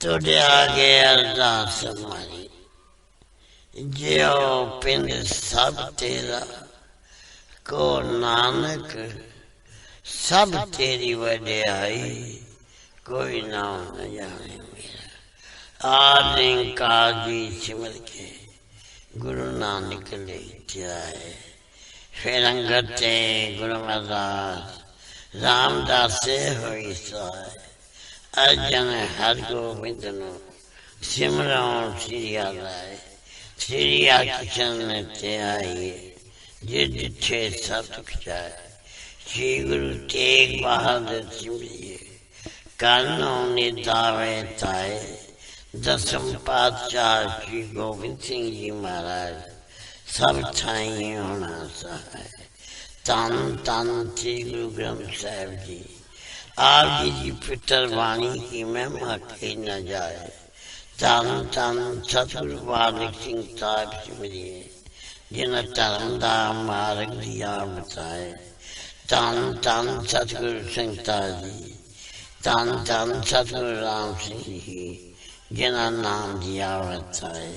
तुझे आगे अरदास हमारी, जियो पिंड सब तेरा, को नानक सब तेरी वड्याई, कोई नाम न जाने मेरा। आदि काजी सिमर के गुरु नानक ले जाए, फिर अंगते गुरु अरदास रामदास होई साए। अर्जन हर गोबिंद नो सिमरो श्री आलाए, श्री कृष्ण ते आइए, जिद छे सत जाए। श्री गुरु तेग बहादुर सिमरिए, कानो निदावे ताए। दसम पातशाह श्री गोबिंद सिंह जी महाराज सब ठाई होना सहाय। तन तन श्री गुरु ग्रंथ साहिब जी, आप जी की पितर वाणी की महिमा कही न जाए। तन तन सतगुरु बालक सिंह साहिब सिमरिए, जिन धर्म दा मार्ग दिया बताए। तन तन सतगुरु संगता जी, तन तन सतगुरु राम सिंह जी, जिन्हें नाम दिया बताए।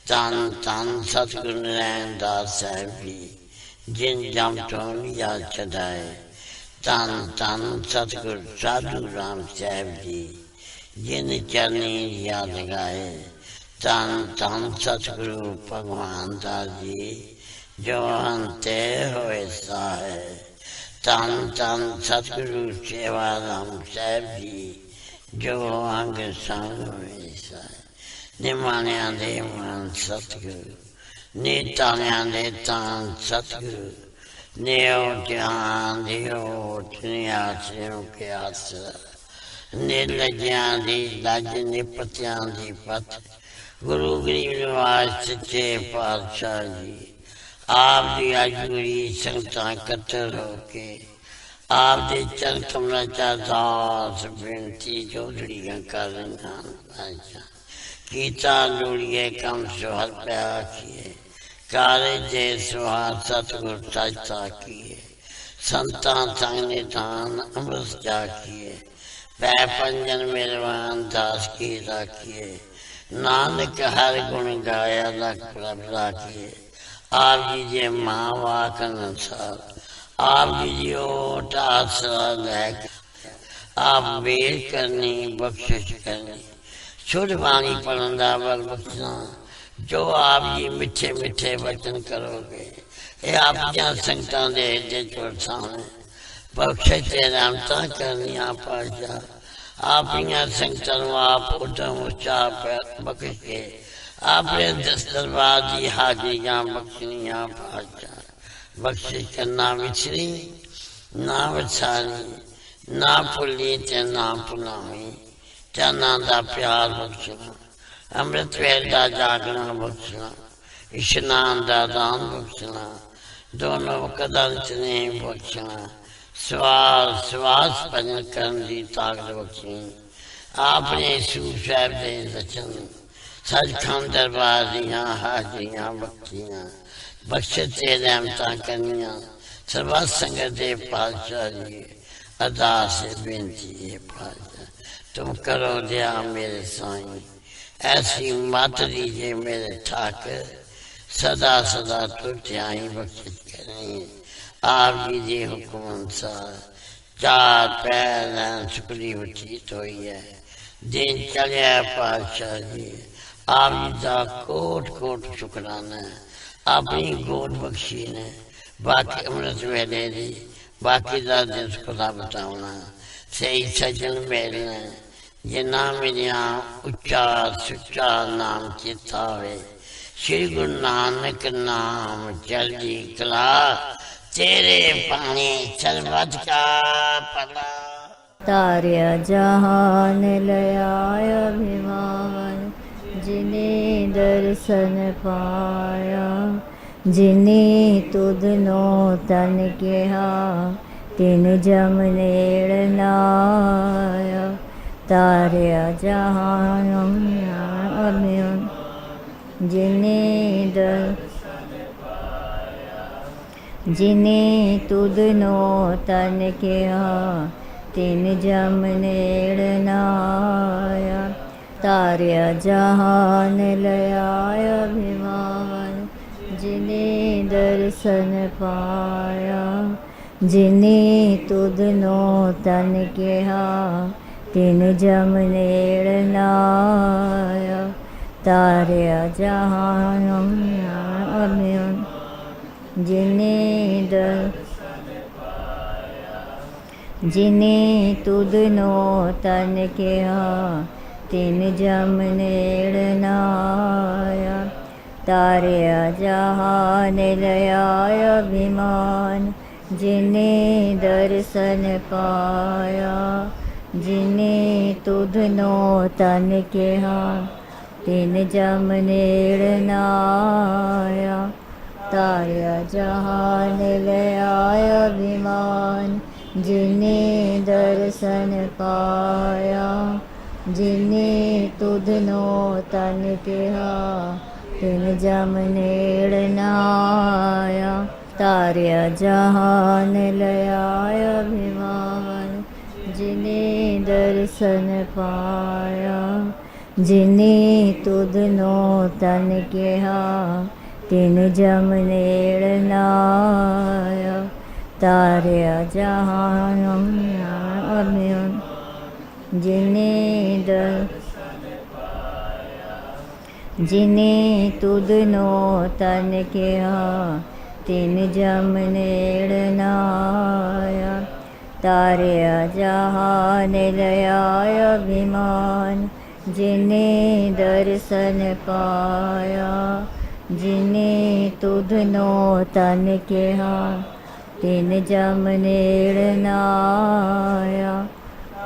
तन तन सतगुरु नारायण दास साहिब जी, जिन जम तो लिया चढ़ाए। तन तन सतगुरु साधु राम साहिब जी, जिन चरनी याद गाए। तन तन सतगुरु भगवान दास जी, जो अंते होए साहे। तन तन सतगुरु सेवा राम साहिब जी, जो अंग संग होए साहे। निमाणिया दे मन सतगुरु, नीताणिया दे तान सतगुरु, नेओ ध्यान दियो दुनिया से के आसरा। निर्लज्ञा दी लज निपत्यां दी पथ, गुरु गरीब निवास सच्चे पातशाह जी। आप दी अजूरी संगतां कतर होके, आप दे चल कमला चा दास बेनती चौधड़ियां कर रहा। कीता लोड़िए कम सुहर पे आखिए, काले जे सुहार सतगुर सजता किए। संतां संग निधान अमृत जा किए, पै पंजन मेरवान दास की राखिए। नानक हर गुण गाया लख प्रभ राखिए। आप जी जे माँ वाक अनुसार, आप जी जी ओट आसरा लैक। आप बेर करनी बख्शिश करनी, शुद्ध वाणी पढ़न दा बल बख्शना। जो आप जी मिठे मिठे वचन करोगे, ये आप जहाँ संगतां दे हृदय च वसाने। बख्शिश ते रहमतां करनियां पातशाह, आप संगतां नूं आप उदम उचा बख्श के, आपने दरबार की हाजिरियां बख्शनियां पातशाह। बख्शिश करना विछड़ी ना विछानी, ना भुली ते ना भुलावी। चरना दा प्यार बख्शना, अमृत वेल का जागना बख्शना, इशनान का दान बख्शना, दोनों कदम ने बख्शना। श्वास श्वास भजन करने की ताकत बख्शनी। आपने सूफ साहब के दर्शन, सचखंड दरबार दियां हाजिरियां बख्शियां। बख्शत ते रहमतां करनियां, सर्व संगत दे पातशाह जी। अरदास बेनती है पातशाह, तुम करो दया मेरे साईं। ऐसी मत दीजिए मेरे ठाकर, सदा सदा तुझ्याई बख्शिश करें। आप जी के हुक्म अनुसार चार पैर सुखली बचीत हुई है। दिन चलिया पातशाह जी, आप जी का कोट कोट शुकराना। अपनी गोद बख्शी ने बाकी अमृत वेले दी, बाकी का दिन खुदा बताना। सही सजन मिलने, जिन्ना मेरिया उच्चा सुच्चा नाम चेता होवे। श्री गुरु नानक नाम चढ़दी कला, तेरे पानी सरबत का पला। तार्या जहान लयाय अभिमान, जिन्हें दर्शन पाया। जिन्हें तुध नो तन किया, तिन जम नेड़ नाया। तार्या जहान अभिमान, जिन्हें तुध नो तन किया, तिन जम नेड़ नाया। ਤਾਰਿਆ ਜਹਾਨ ਲਿਆਇ ਅਭਿਮਾਨ ਜਿਨੇ ਦਰਸ਼ਨ ਪਾਇਆ ਜਿਨੇ ਤੁਧਨੋ ਤਨ ਕਿਹਾ ਤਿਨ ਜਮ ਨੇੜ ਨਾਇਆ ਤਾਰਿਆ ਜਹਾਨ ਅਭਿਮਾਨ ਜਿਨੇ ਤੁਧਨੋ ਤਨ ਕਿਹਾ ਤਿਨ ਜਮ ਨੇੜ ਨਾਇਆ ਤਾਰਿਆ ਜਹਾਨ ਲਿਆਇ ਅਭਿਮਾਨ ਜਿਨੇ ਦਰਸ਼ਨ ਪਾਇਆ ਜਿਨੇ ਤੁਧਨੋ ਤਨ ਕਿਹਾ ਤਿਨ ਜਮ ਨੇੜ ਨਾਇਆ ਤਾਰਿਆ ਜਹਾਨ ਲਿਆਇ ਅਭਿਮਾਨ ਜਿਨੇ ਦਰਸ਼ਨ ਪਾਇਆ ਜਿਨੇ ਤੁਧਨੋ ਤਨ ਕਿਹਾ ਤਿਨ ਜਮ ਨੇੜ ਨਾਇਆ ਤਾਰਿਆ ਜਹਾਨ ਲਿਆਇ ਅਭਿਮਾਨ ਜਿਨੇ ਦਰਸ਼ਨ ਪਾਇਆ ਜਿਨੇ ਤੁਧਨੋ ਤਨ ਕਿਹਾ ਤਿਨ ਜਮ ਨੇੜ ਨਾਇਆ ਤਾਰਿਆ ਜਹਾਨ ਅਭਿਮਾਨ ਜਿਨੇ ਤੁਧਨੋ ਤਨ ਕਿਹਾ ਤਿਨ ਜਮ ਨੇੜ ਨਾਇਆ ਤਾਰਿਆ ਜਹਾਨ ਲਿਆਇ ਅਭਿਮਾਨ ਜਿਨੇ ਦਰਸ਼ਨ ਪਾਇਆ ਜਿਨੇ ਤੁਧਨੋ ਤਨ ਕਿਹਾ ਤਿਨ ਜਮ ਨੇੜ ਨਾਇਆ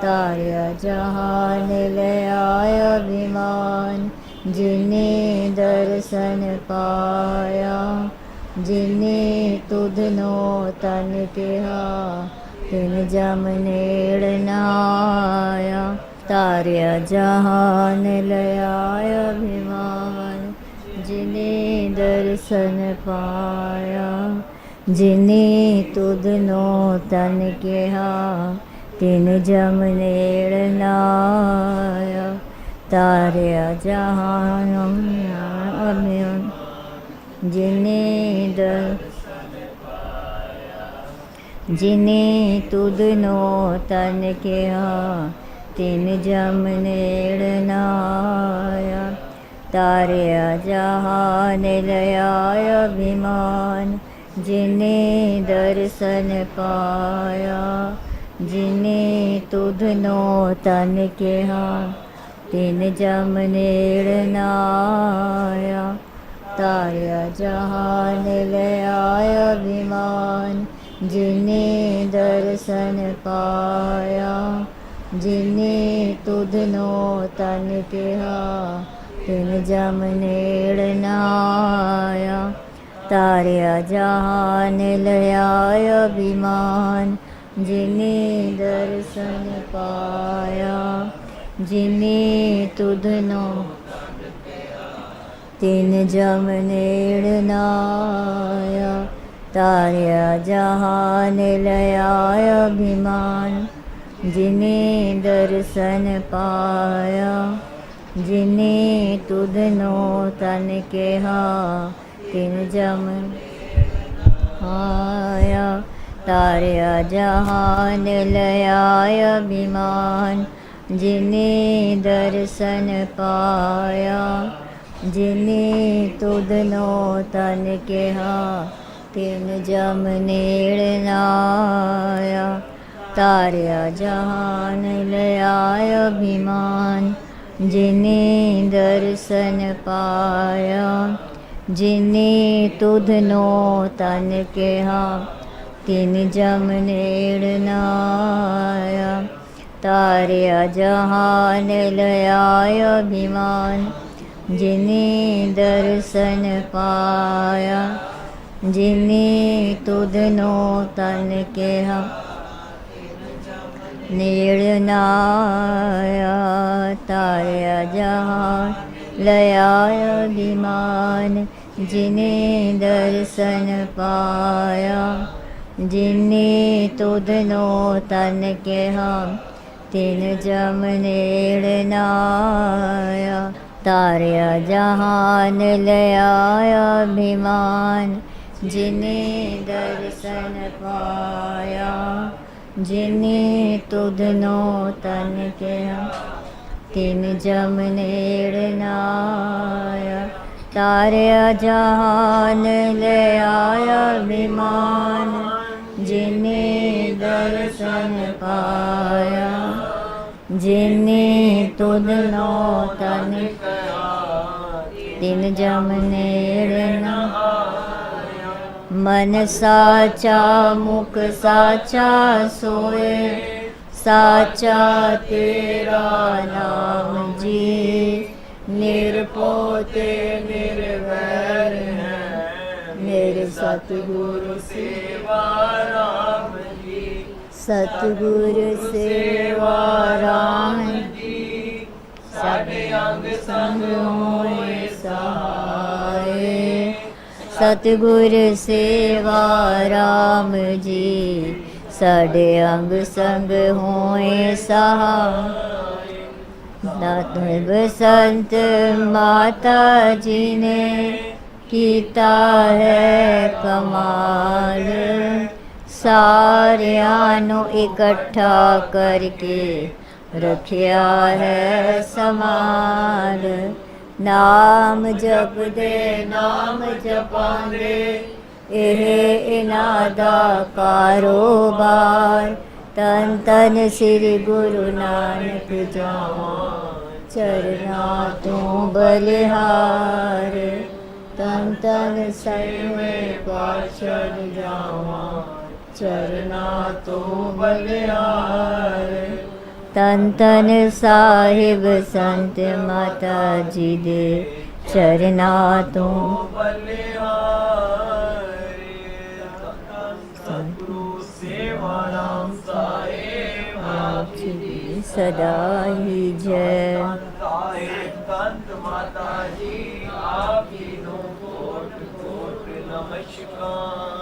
ਤਾਰਿਆ ਜਹਾਨ ਲਿਆਇ ਅਭਿਮਾਨ ਜਿਨੇ ਦਰਸ਼ਨ ਪਾਇਆ ਜਿਨੇ ਤੁਧਨੋ ਤਨ ਕਿਹਾ ਤਿਨ ਜਮ ਨੇੜ ਨਾਇਆ ਤਾਰਿਆ ਜਹਾਨ ਲਿਆਇ ਅਭਿਮਾਨ ਜਿਨੇ ਦਰਸ਼ਨ ਪਾਇਆ ਜਿਨੇ ਤੁਧਨੋ ਤਨ ਕਿਹਾ ਤਿਨ ਜਮ ਨੇੜ ਨਾਇਆ ਤਾਰਿਆ ਜਹਾਨ ਅਭਿਮਾਨ ਜਿਨੇ ਤੁਧਨੋ ਤਨ ਕਿਹਾ ਤਿਨ ਜਮ ਨੇੜ ਨਾਇਆ ਤਾਰਿਆ ਜਹਾਨ ਲਿਆਇ ਅਭਿਮਾਨ ਜਿਨੇ ਦਰਸ਼ਨ ਪਾਇਆ ਜਿਨੇ ਤੁਧਨੋ ਤਨ ਕਿਹਾ ਤਿਨ ਜਮ ਨੇੜ ਨਾਇਆ ਤਾਰਿਆ ਜਹਾਨ ਲਿਆਇ ਅਭਿਮਾਨ ਜਿਨੇ ਦਰਸ਼ਨ ਪਾਇਆ ਜਿਨੇ ਤੁਧਨੋ ਤਨ ਕਿਹਾ ਤਿਨ ਜਮ ਨੇੜ ਨਾਇਆ ਤਾਰਿਆ ਜਹਾਨ ਲਿਆਇ ਅਭਿਮਾਨ ਜਿਨੇ ਦਰਸ਼ਨ ਪਾਇਆ ਜਿਨੇ ਤੁਧਨੋ ਤਿਨ ਜਮ ਨੇੜ ਨਾਇਆ ਤਾਰਿਆ ਜਹਾਨ ਲਿਆਇ ਅਭਿਮਾਨ ਜਿਨੇ ਦਰਸ਼ਨ ਪਾਇਆ ਜਿਨੇ ਤੁਧਨੋ ਤਨ ਕਿਹਾ ਤਿਨ ਜਮ ਆਇਆ ਤਾਰਿਆ ਜਹਾਨ ਲਿਆਇ ਅਭਿਮਾਨ ਜਿਨੇ ਦਰਸ਼ਨ ਪਾਇਆ ਜਿਨੇ ਤੁਧਨੋ ਤਨ ਕਿਹਾ ਤਿਨ ਜਮ ਨੇੜ ਨਾਇਆ ਤਾਰਿਆ ਜਹਾਨ ਲਿਆਇ ਅਭਿਮਾਨ ਜਿਨੇ ਦਰਸ਼ਨ ਪਾਇਆ ਜਿਨੇ ਤੁਧਨੋ ਤਨ ਕਿਹਾ ਤਿਨ ਜਮ ਨੇੜ ਨਾਇਆ ਤਾਰਿਆ ਜਹਾਨ ਲਿਆਇ ਅਭਿਮਾਨ ਜਿਨੇ ਦਰਸ਼ਨ ਪਾਇਆ ਜਿਨੇ ਤੁਧਨੋ ਤਨ ਕਿਹਾ ਨੇੜ ਨਾਇਆ ਤਾਰਿਆ ਜਹਾਨ ਲਿਆਇ ਅਭਿਮਾਨ ਜਿਨੇ ਦਰਸ਼ਨ ਪਾਇਆ ਜਿਨੇ ਤੁਧਨੋ ਤਨ ਕਿਹਾ तिन जम नेड़ नाया, तारया जहान लयाया अभिमान, जिने दर्शन पाया, जिने तुधनो तन किया, तिन जम नेड़ नाया, तारया जहान लयाया अभिमान, जिने दर्शन पाया, जिने तुधनो तन तिन जम नेड़ नाया। मन साचा मुख साचा सोए, साचा तेरा नाम जी, निरपोते निर्वैर है, मेरे सतगुरु सेवा राम जी, सतगुरु सेवा राम जी, साडे अंग संग होए सहाय, सतगुरु सेवा राम जी, साडे अंग संग होए सहाय। दातुर बसंत माता जी ने कीता है कमाल, सारियां नू इकट्ठा करके रखिया है संभाल। नाम जपदे नाम जपांदे, एह इन्हां दा कारोबार, तन तन श्री गुरु नानक जावां, चरना तू बलिहार, तन तन सैवें पातशाह जावां, चरना तू बलिहार, तन तन साहिब संत माता जी दे, चरना तू बलिहार। सतगुरु सेवा राम साहिब आप जी सदा ही जय। कंत माता जी आप जी नो कोट कोट नमस्कार।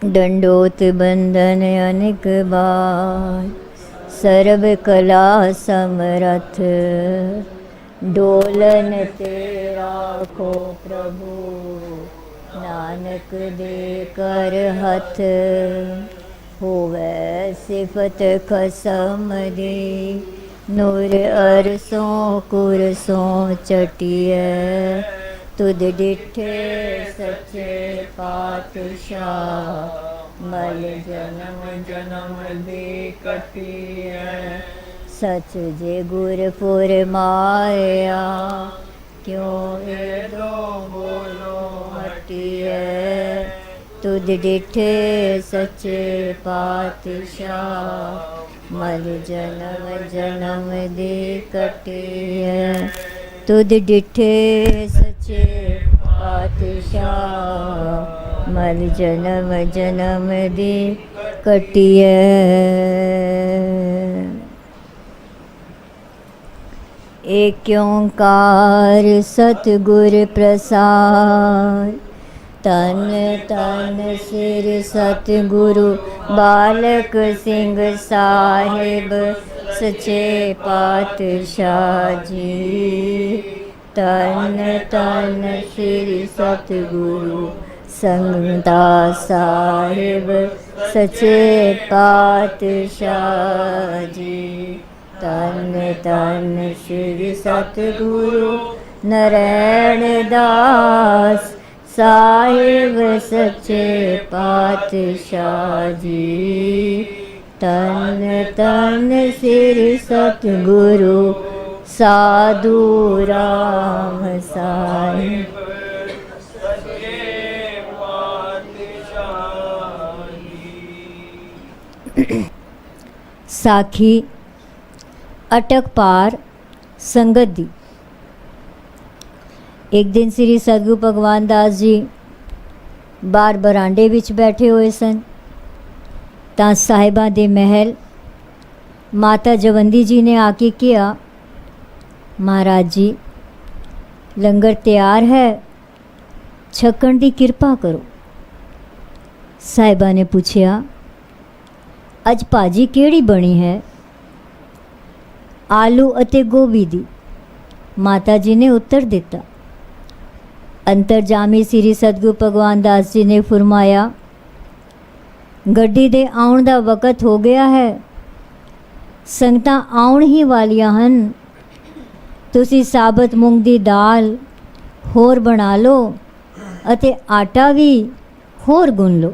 दंडोत बंदन अनेक बार, सर्व कला समरथ, डोलन तेरा को प्रभु, नानक दे कर हथ, होवे सिफत खसम दी, नूर अरसों कुरसों चटिए, तुद डिठे सच्चे पातशाह, मल जन्म जन्म दे कटिए, सच जे गुरपुर माया, क्यों ये दो बोलो हटिए, तुद डिठे सच्चे पातशाह, मल जन्म जन्म दे कटिए, तुद डिठे सच्चे पातशाह, मल जन्म जन्म दे कटिए। एक ओंकार सतगुर प्रसाद, तन तन सिर सतगुरु बालक सिंह साहिब, सच्चे पातशाह जी, तन तन सिर सतगुरु संगता साहिब, सच्चे पातशाह जी, तन तन श्री सतगुरु नारायण दास साहिब, सच्चे पातशाह जी, तन तन श्री सतगुरु साधु राम साहिब, सच्चे पातशाह जी। साखी अटक पार संगत दी। एक दिन श्री सतगुरु भगवान दास जी बाहर बरांडे विच बैठे हुए सन, तां साहिबां दे महल माता जवंदी जी ने आके किया, महाराज जी लंगर तैयार है, छकण दी किरपा करो। साहिबा ने पूछया, अज भाजी केड़ी बनी है? आलू अते गोभी दी। माता जी ने उत्तर दिता। अंतरजामी श्री सतगुरु भगवान दास जी ने फरमाया, गड्डी दे आउण दा वक़्त हो गया है, संगतां आउण ही वालियां हन, तुसी साबत मूंग दी दाल होर बना लो अते आटा भी होर गुन लो।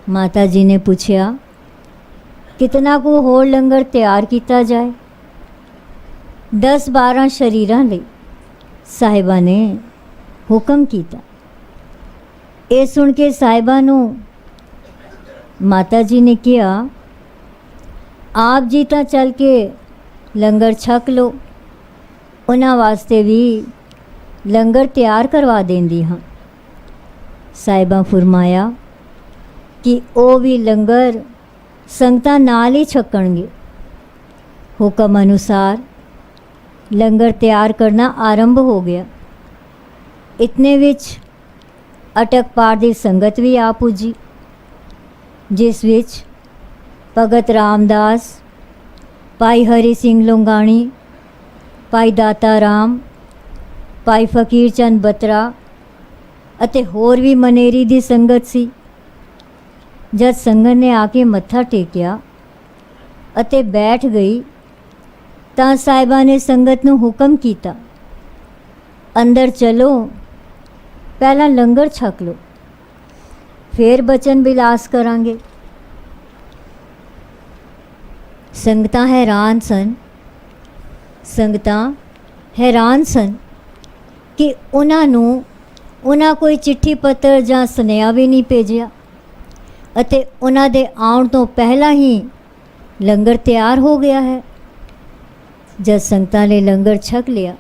माता जी ने पूछया, कितना को होर लंगर तैयार किया जाए? 10-12 शरीरां लई साहिबा ने हुक्म किया। ये सुन के साहिबा नूं माता जी ने कहा, आप जी तां चल के लंगर छक लो, उन्हां वास्ते भी लंगर तैयार करवा देंदी हाँ। साहिबा फरमाया कि वो भी लंगर संगतां नाल ही छकणगे। हुक्म अनुसार लंगर तैयार करना आरंभ हो गया। इतने विच अटक पार दी संगत भी आ पुजी, जिस विच भगत रामदास, भाई हरि सिंह लोंगाणी, भाई दाता राम, भाई फकीर चंद बत्रा अते होर भी मनेरी दी संगत सी। जद संगत ने आके मत्था टेकिया अते बैठ गई तां साहिबा ने संगत नूं हुक्म कीता, अंदर चलो, पहला लंगर छक लो, फिर बचन बिलास करांगे। संगतां हैरान सन। संगतां हैरान सन कि उन्हां कोई चिट्ठी पत्र जां सुनेहा भी नहीं भेजिया अते उन्हां दे आउण तो पहला ही लंगर तैयार हो गया है। जब संगतां ने लंगर छक लिया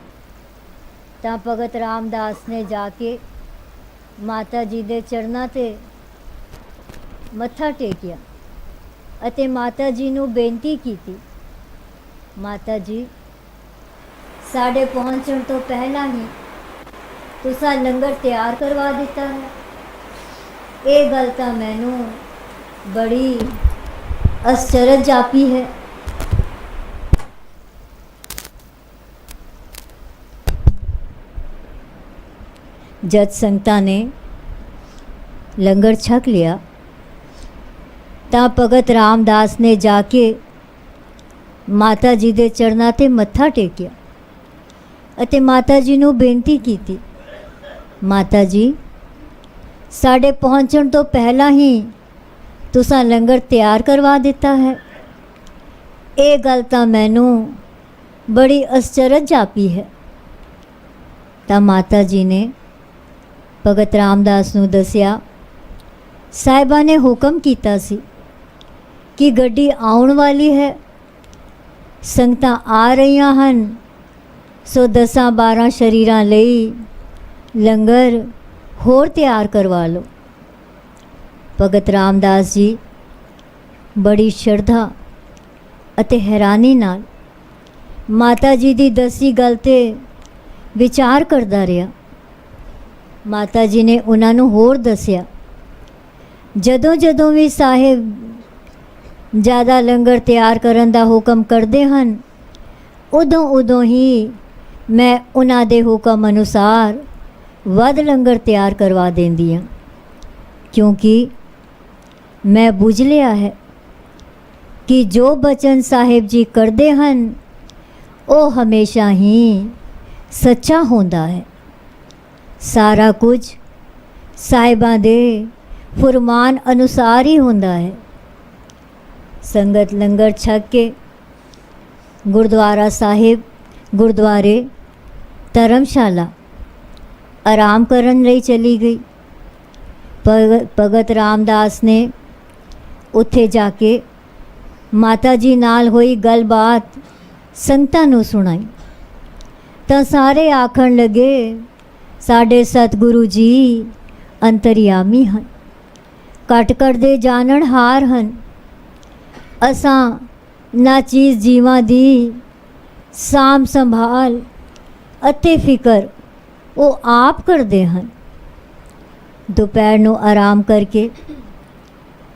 तां भगत रामदास ने जाके माता जी दे चरनां ते मत्था टेकिया अते माता जी नूं बेनती कीती, माता जी साढ़े पहुँचण तो पहला ही तुसा लंगर तैयार करवा दिता है। ये गल तां मैनूं बड़ी आश्चर्य जापी है। जद संगतां ने लंगर छक लिया तां भगत रामदास ने जाके माता जी दे चरनां ते मत्था टेकिया अते माता जी नूं बेनती कीती, माता जी साढ़े पहुँचण तो पहला ही तुसां लंगर तैयार करवा दिता है। ये गल तां मैनूं बड़ी आश्चर्य जापी है। तां माता जी ने भगत रामदास नूं दसिया, साहिबा ने हुक्म कीता सी कि गड्डी आउण वाली है, संगतां आ रहीआं हन, सो 10-12 शरीरां लई लंगर होर तैयार करवा लो। भगत रामदास जी बड़ी श्रद्धा अते हैरानी नाल माता जी दी दसी गल ते विचार करदा रहा। माता जी ने उन्हां नूं होर दसिया, जदों जदों भी साहिब ज़्यादा लंगर तैयार करन दा हुक्म करदे हन, उदों उदों ही मैं उन्हां दे हुक्म अनुसार वध लंगर तैयार करवा देंदी हाँ, क्योंकि मैं बुझ लिया है कि जो बचन साहिब जी करदे हन वो हमेशा ही सच्चा होंदा है। सारा कुछ साहिबां दे फरमान अनुसार ही होंदा है। संगत लंगर छक के गुरुद्वारा साहिब, गुरुद्वारे, धर्मशाला आराम करन लई चली गई। भगत रामदास ने उत्थे जाके माता जी नाल होई गलबात संगतां नूं सुणाई तां सारे आखण लगे, साडे सतगुरु जी अंतरयामी हन, कट कट दे जानन हार हन। असां ना चीज़ जीवां दी साम संभाल अते फिकर वो आप करते हैं। दोपहर नूं आराम करके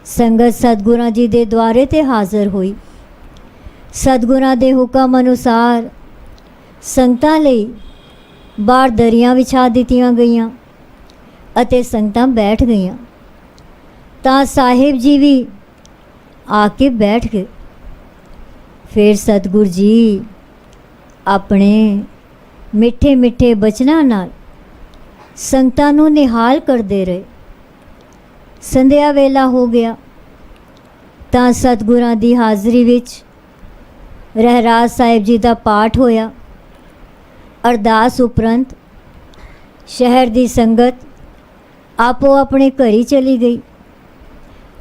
संगत सतगुरां जी दे द्वारे ते हाज़र हुई। ਸਤਿਗੁਰਾਂ ਦੇ ਹੁਕਮ ਅਨੁਸਾਰ ਸੰਗਤਾਂ ਲਈ ਬਾਹਰ ਦਰੀਆਂ ਵਿਛਾ ਦਿੱਤੀਆਂ ਗਈਆਂ ਅਤੇ ਸੰਗਤਾਂ ਬੈਠ ਗਈਆਂ। ਤਾਂ ਸਾਹਿਬ ਜੀ ਵੀ ਆ ਕੇ ਬੈਠ ਗਏ। ਫਿਰ ਸਤਿਗੁਰ ਜੀ ਆਪਣੇ ਮਿੱਠੇ ਮਿੱਠੇ ਬਚਨਾਂ ਨਾਲ ਸੰਗਤਾਂ ਨੂੰ ਨਿਹਾਲ ਕਰਦੇ ਰਹੇ। ਸੰਧਿਆ ਵੇਲਾ ਹੋ ਗਿਆ ਤਾਂ ਸਤਿਗੁਰਾਂ ਦੀ ਹਾਜ਼ਰੀ ਵਿੱਚ ਰਹਿਰਾਸ ਸਾਹਿਬ ਜੀ ਦਾ ਪਾਠ ਹੋਇਆ। ਅਰਦਾਸ ਉਪਰੰਤ ਸ਼ਹਿਰ ਦੀ ਸੰਗਤ ਆਪੋ ਆਪਣੇ ਘਰੀ ਚਲੀ ਗਈ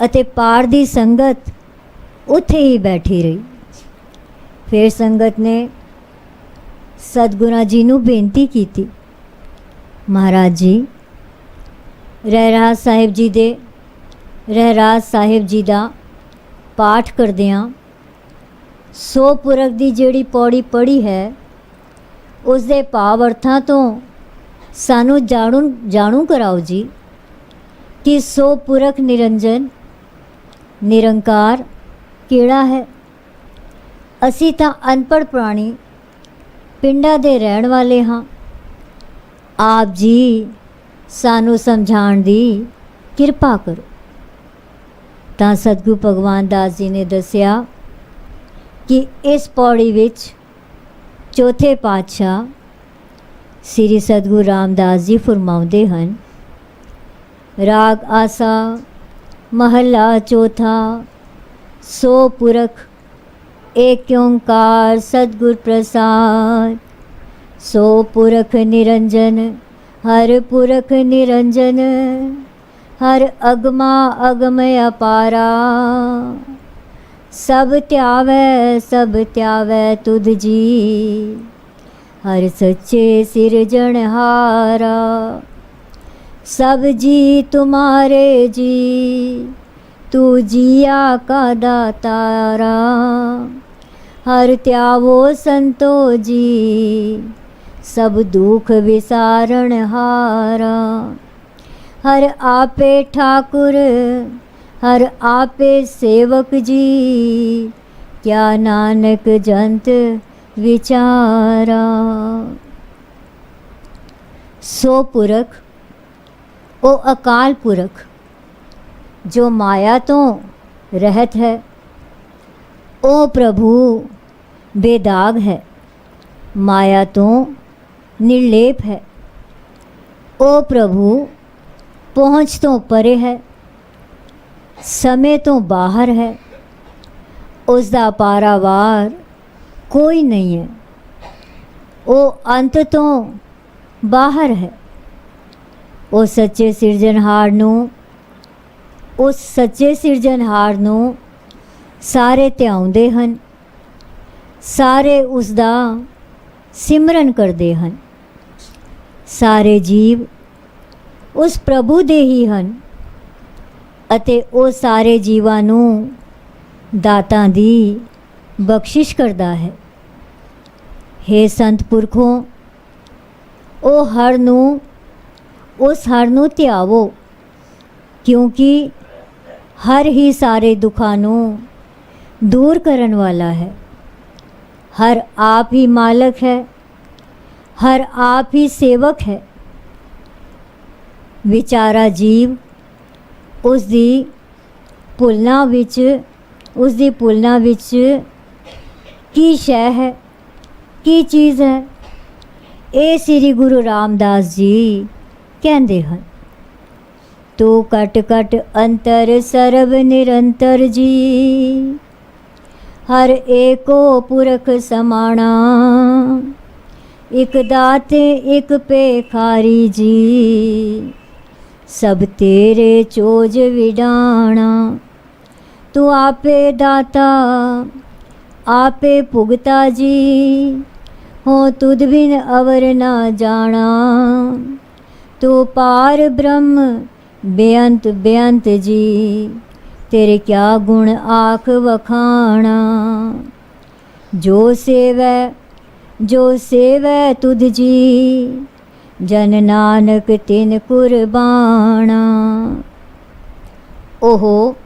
ਅਤੇ ਪਾਠ ਦੀ ਸੰਗਤ ਉੱਥੇ ਹੀ ਬੈਠੀ ਰਹੀ। ਫਿਰ ਸੰਗਤ ਨੇ ਸਤਿਗੁਰਾਂ ਜੀ ਨੂੰ ਬੇਨਤੀ ਕੀਤੀ, ਮਹਾਰਾਜ ਜੀ, ਰਹਿਰਾਸ ਸਾਹਿਬ ਜੀ ਦਾ ਪਾਠ ਕਰਦਿਆਂ ਸੋ ਪੁਰਖ ਦੀ ਜਿਹੜੀ ਪੌੜੀ ਪੜ੍ਹੀ ਹੈ ਉਸ ਦੇ ਭਾਵ ਅਰਥਾਂ ਤੋਂ ਸਾਨੂੰ ਜਾਣੂ ਕਰਾਓ ਜੀ ਕਿ ਸੋ ਪੁਰਖ ਨਿਰੰਜਨ ਨਿਰੰਕਾਰ ਕਿਹੜਾ ਹੈ। ਅਸੀਂ ਤਾਂ ਅਨਪੜ੍ਹ ਪ੍ਰਾਣੀ ਪਿੰਡਾਂ ਦੇ ਰਹਿਣ ਵਾਲੇ ਹਾਂ। ਆਪ ਜੀ ਸਾਨੂੰ ਸਮਝਾਉਣ ਦੀ ਕਿਰਪਾ ਕਰੋ। ਤਾਂ ਸਤਿਗੁਰੂ ਭਗਵਾਨ ਦਾਸ ਜੀ ਨੇ ਦੱਸਿਆ ਕਿ ਇਸ ਪੌੜੀ ਵਿੱਚ ਚੌਥੇ ਪਾਤਸ਼ਾਹ ਸ੍ਰੀ ਸਤਿਗੁਰੂ ਰਾਮਦਾਸ ਜੀ ਫਰਮਾਉਂਦੇ ਹਨ, ਰਾਗ ਆਸਾ ਮਹੱਲਾ ਚੌਥਾ, ਸੋ ਪੁਰਖ ਏਕ ਓੰਕਾਰ ਸਤਿਗੁਰ ਪ੍ਰਸਾਦ। ਸੋ ਪੁਰਖ ਨਿਰੰਜਨ ਹਰ ਪੁਰਖ ਨਿਰੰਜਨ, ਹਰ ਅਗਮਾ ਅਗਮ ਅਪਾਰਾ। ਸਭ ਧਿਆਵੈ ਤੁਧ ਜੀ, ਹਰ ਸੱਚੇ ਸਿਰਜਣਹਾਰਾ। सब जी तुम्हारे जी, तू जिया का दातारा। हर त्यावो संतो जी, सब दुख विसारण हारा। हर आपे ठाकुर, हर आपे सेवक जी, क्या नानक जंत विचारा। सो पुरख ਉਹ ਅਕਾਲ ਪੁਰਖ ਜੋ ਮਾਇਆ ਤੋਂ ਰਹਿਤ ਹੈ, ਉਹ ਪ੍ਰਭੂ ਬੇਦਾਗ ਹੈ, ਮਾਇਆ ਤੋਂ ਨਿਰਲੇਪ ਹੈ। ਉਹ ਪ੍ਰਭੂ ਪਹੁੰਚ ਤੋਂ ਪਰੇ ਹੈ, ਸਮੇਂ ਤੋਂ ਬਾਹਰ ਹੈ। ਉਸ ਦਾ ਪਾਰਾਵਾਰ ਕੋਈ ਨਹੀਂ ਹੈ। ਉਹ ਅੰਤ ਤੋਂ ਬਾਹਰ ਹੈ। ਉਹ ਸੱਚੇ ਸਿਰਜਣਹਾਰ ਨੂੰ ਸਾਰੇ ਧਿਆਉਂਦੇ ਹਨ, ਸਾਰੇ ਉਸ ਦਾ ਸਿਮਰਨ ਕਰਦੇ ਹਨ। ਸਾਰੇ ਜੀਵ ਉਸ ਪ੍ਰਭੂ ਦੇ ਹੀ ਹਨ ਅਤੇ ਉਹ ਸਾਰੇ ਜੀਵਾਂ ਨੂੰ ਦਾਤਾਂ ਦੀ ਬਖਸ਼ਿਸ਼ ਕਰਦਾ ਹੈ। ਹੇ ਸੰਤ ਪੁਰਖੋਂ, ਉਸ ਹਰ ਨੂੰ ਧਿਆਵੋ, ਕਿਉਂਕਿ ਹਰ ਹੀ ਸਾਰੇ ਦੁੱਖਾਂ ਨੂੰ ਦੂਰ ਕਰਨ ਵਾਲਾ ਹੈ। ਹਰ ਆਪ ਹੀ ਮਾਲਕ ਹੈ, ਹਰ ਆਪ ਹੀ ਸੇਵਕ ਹੈ। ਵਿਚਾਰਾ ਜੀਵ ਉਸ ਦੀ ਭੁੱਲਣਾ ਵਿੱਚ ਕੀ ਸ਼ੈ ਹੈ, ਕੀ ਚੀਜ਼ ਹੈ। ਇਹ ਸ੍ਰੀ ਗੁਰੂ ਰਾਮਦਾਸ ਜੀ ਕਹਿੰਦੇ ਹਨ, ਤੂੰ ਕਟ ਕਟ ਅੰਤਰ ਸਰਬ ਨਿਰੰਤਰ ਜੀ, ਹਰ ਏਕੋ ਪੁਰਖ ਸਮਾਣਾ। ਇਕ ਦਾਤੇ ਇਕ ਭੇਖਾਰੀ ਜੀ, ਸਭ ਤੇਰੇ ਚੋਜ ਵਿਡਾਣਾ। ਤੂੰ ਆਪੇ ਦਾਤਾ आपे भुगता जी, हो तुद बिन अवर ना जाना। तू पार ब्रह्म बेअंत बेअंत जी, तेरे क्या गुण आख वखाना। जो सेवै तुद जी, जन नानक तिन कुर्बाना। ओहो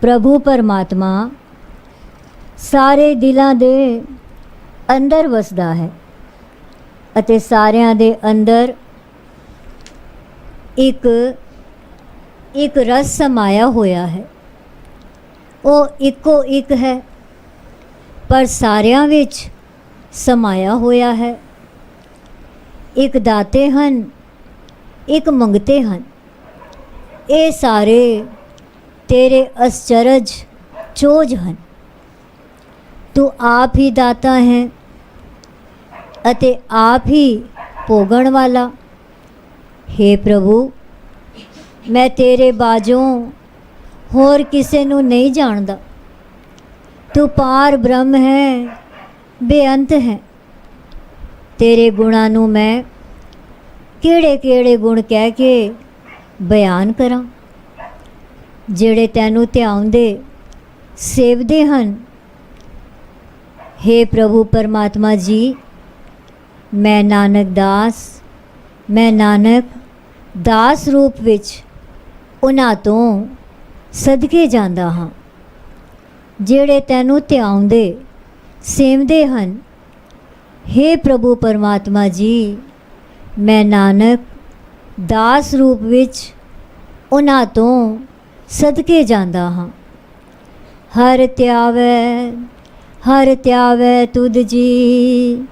प्रभु परमात्मा ਸਾਰੇ ਦਿਲਾਂ ਦੇ ਅੰਦਰ ਵਸਦਾ ਹੈ ਅਤੇ ਸਾਰਿਆਂ ਦੇ ਅੰਦਰ ਇੱਕ ਰਸ ਸਮਾਇਆ ਹੋਇਆ ਹੈ। ਉਹ ਇੱਕੋ ਇੱਕ ਹੈ ਪਰ ਸਾਰਿਆਂ ਵਿੱਚ ਸਮਾਇਆ ਹੋਇਆ ਹੈ। ਇੱਕ ਦਾਤੇ ਹਨ, ਇੱਕ ਮੰਗਤੇ ਹਨ। ਇਹ ਸਾਰੇ ਤੇਰੇ ਅਸਚਰਜ ਚੋਜ ਹਨ। ਤੂੰ ਆਪ ਹੀ ਦਾਤਾ ਹੈ ਅਤੇ ਆਪ ਹੀ ਭੋਗਣ ਵਾਲਾ। हे ਪ੍ਰਭੂ, ਮੈਂ ਤੇਰੇ ਬਾਝੋਂ ਹੋਰ ਕਿਸੇ ਨੂੰ ਨਹੀਂ ਜਾਣਦਾ। ਤੂੰ ਪਾਰ ਬ੍ਰਹਮ ਹੈ, ਬੇਅੰਤ ਹੈ। ਤੇਰੇ ਗੁਣਾਂ ਨੂੰ ਮੈਂ ਕਿਹੜੇ ਕਿਹੜੇ ਗੁਣ ਕਹਿ ਕੇ ਬਿਆਨ ਕਰਾਂ, ਜਿਹੜੇ ਤੈਨੂੰ ਧਿਆਉਂਦੇ ਸੇਵਦੇ ਹਨ। हे ਪ੍ਰਭੂ ਪਰਮਾਤਮਾ ਜੀ, ਮੈਂ ਨਾਨਕ ਦਾਸ ਰੂਪ ਵਿੱਚ ਉਹਨਾਂ ਤੋਂ ਸਦਕੇ ਜਾਂਦਾ ਹਾਂ ਜਿਹੜੇ ਤੈਨੂੰ ਧਿਆਉਂਦੇ ਸੇਵਦੇ ਹਨ। हे ਪ੍ਰਭੂ ਪਰਮਾਤਮਾ ਜੀ, ਮੈਂ ਨਾਨਕ ਦਾਸ ਰੂਪ ਵਿੱਚ ਉਹਨਾਂ ਤੋਂ ਸਦਕੇ ਜਾਂਦਾ ਹਾਂ। ਹਰ ਧਿਆਵੈ ਤੁਧ ਜੀ,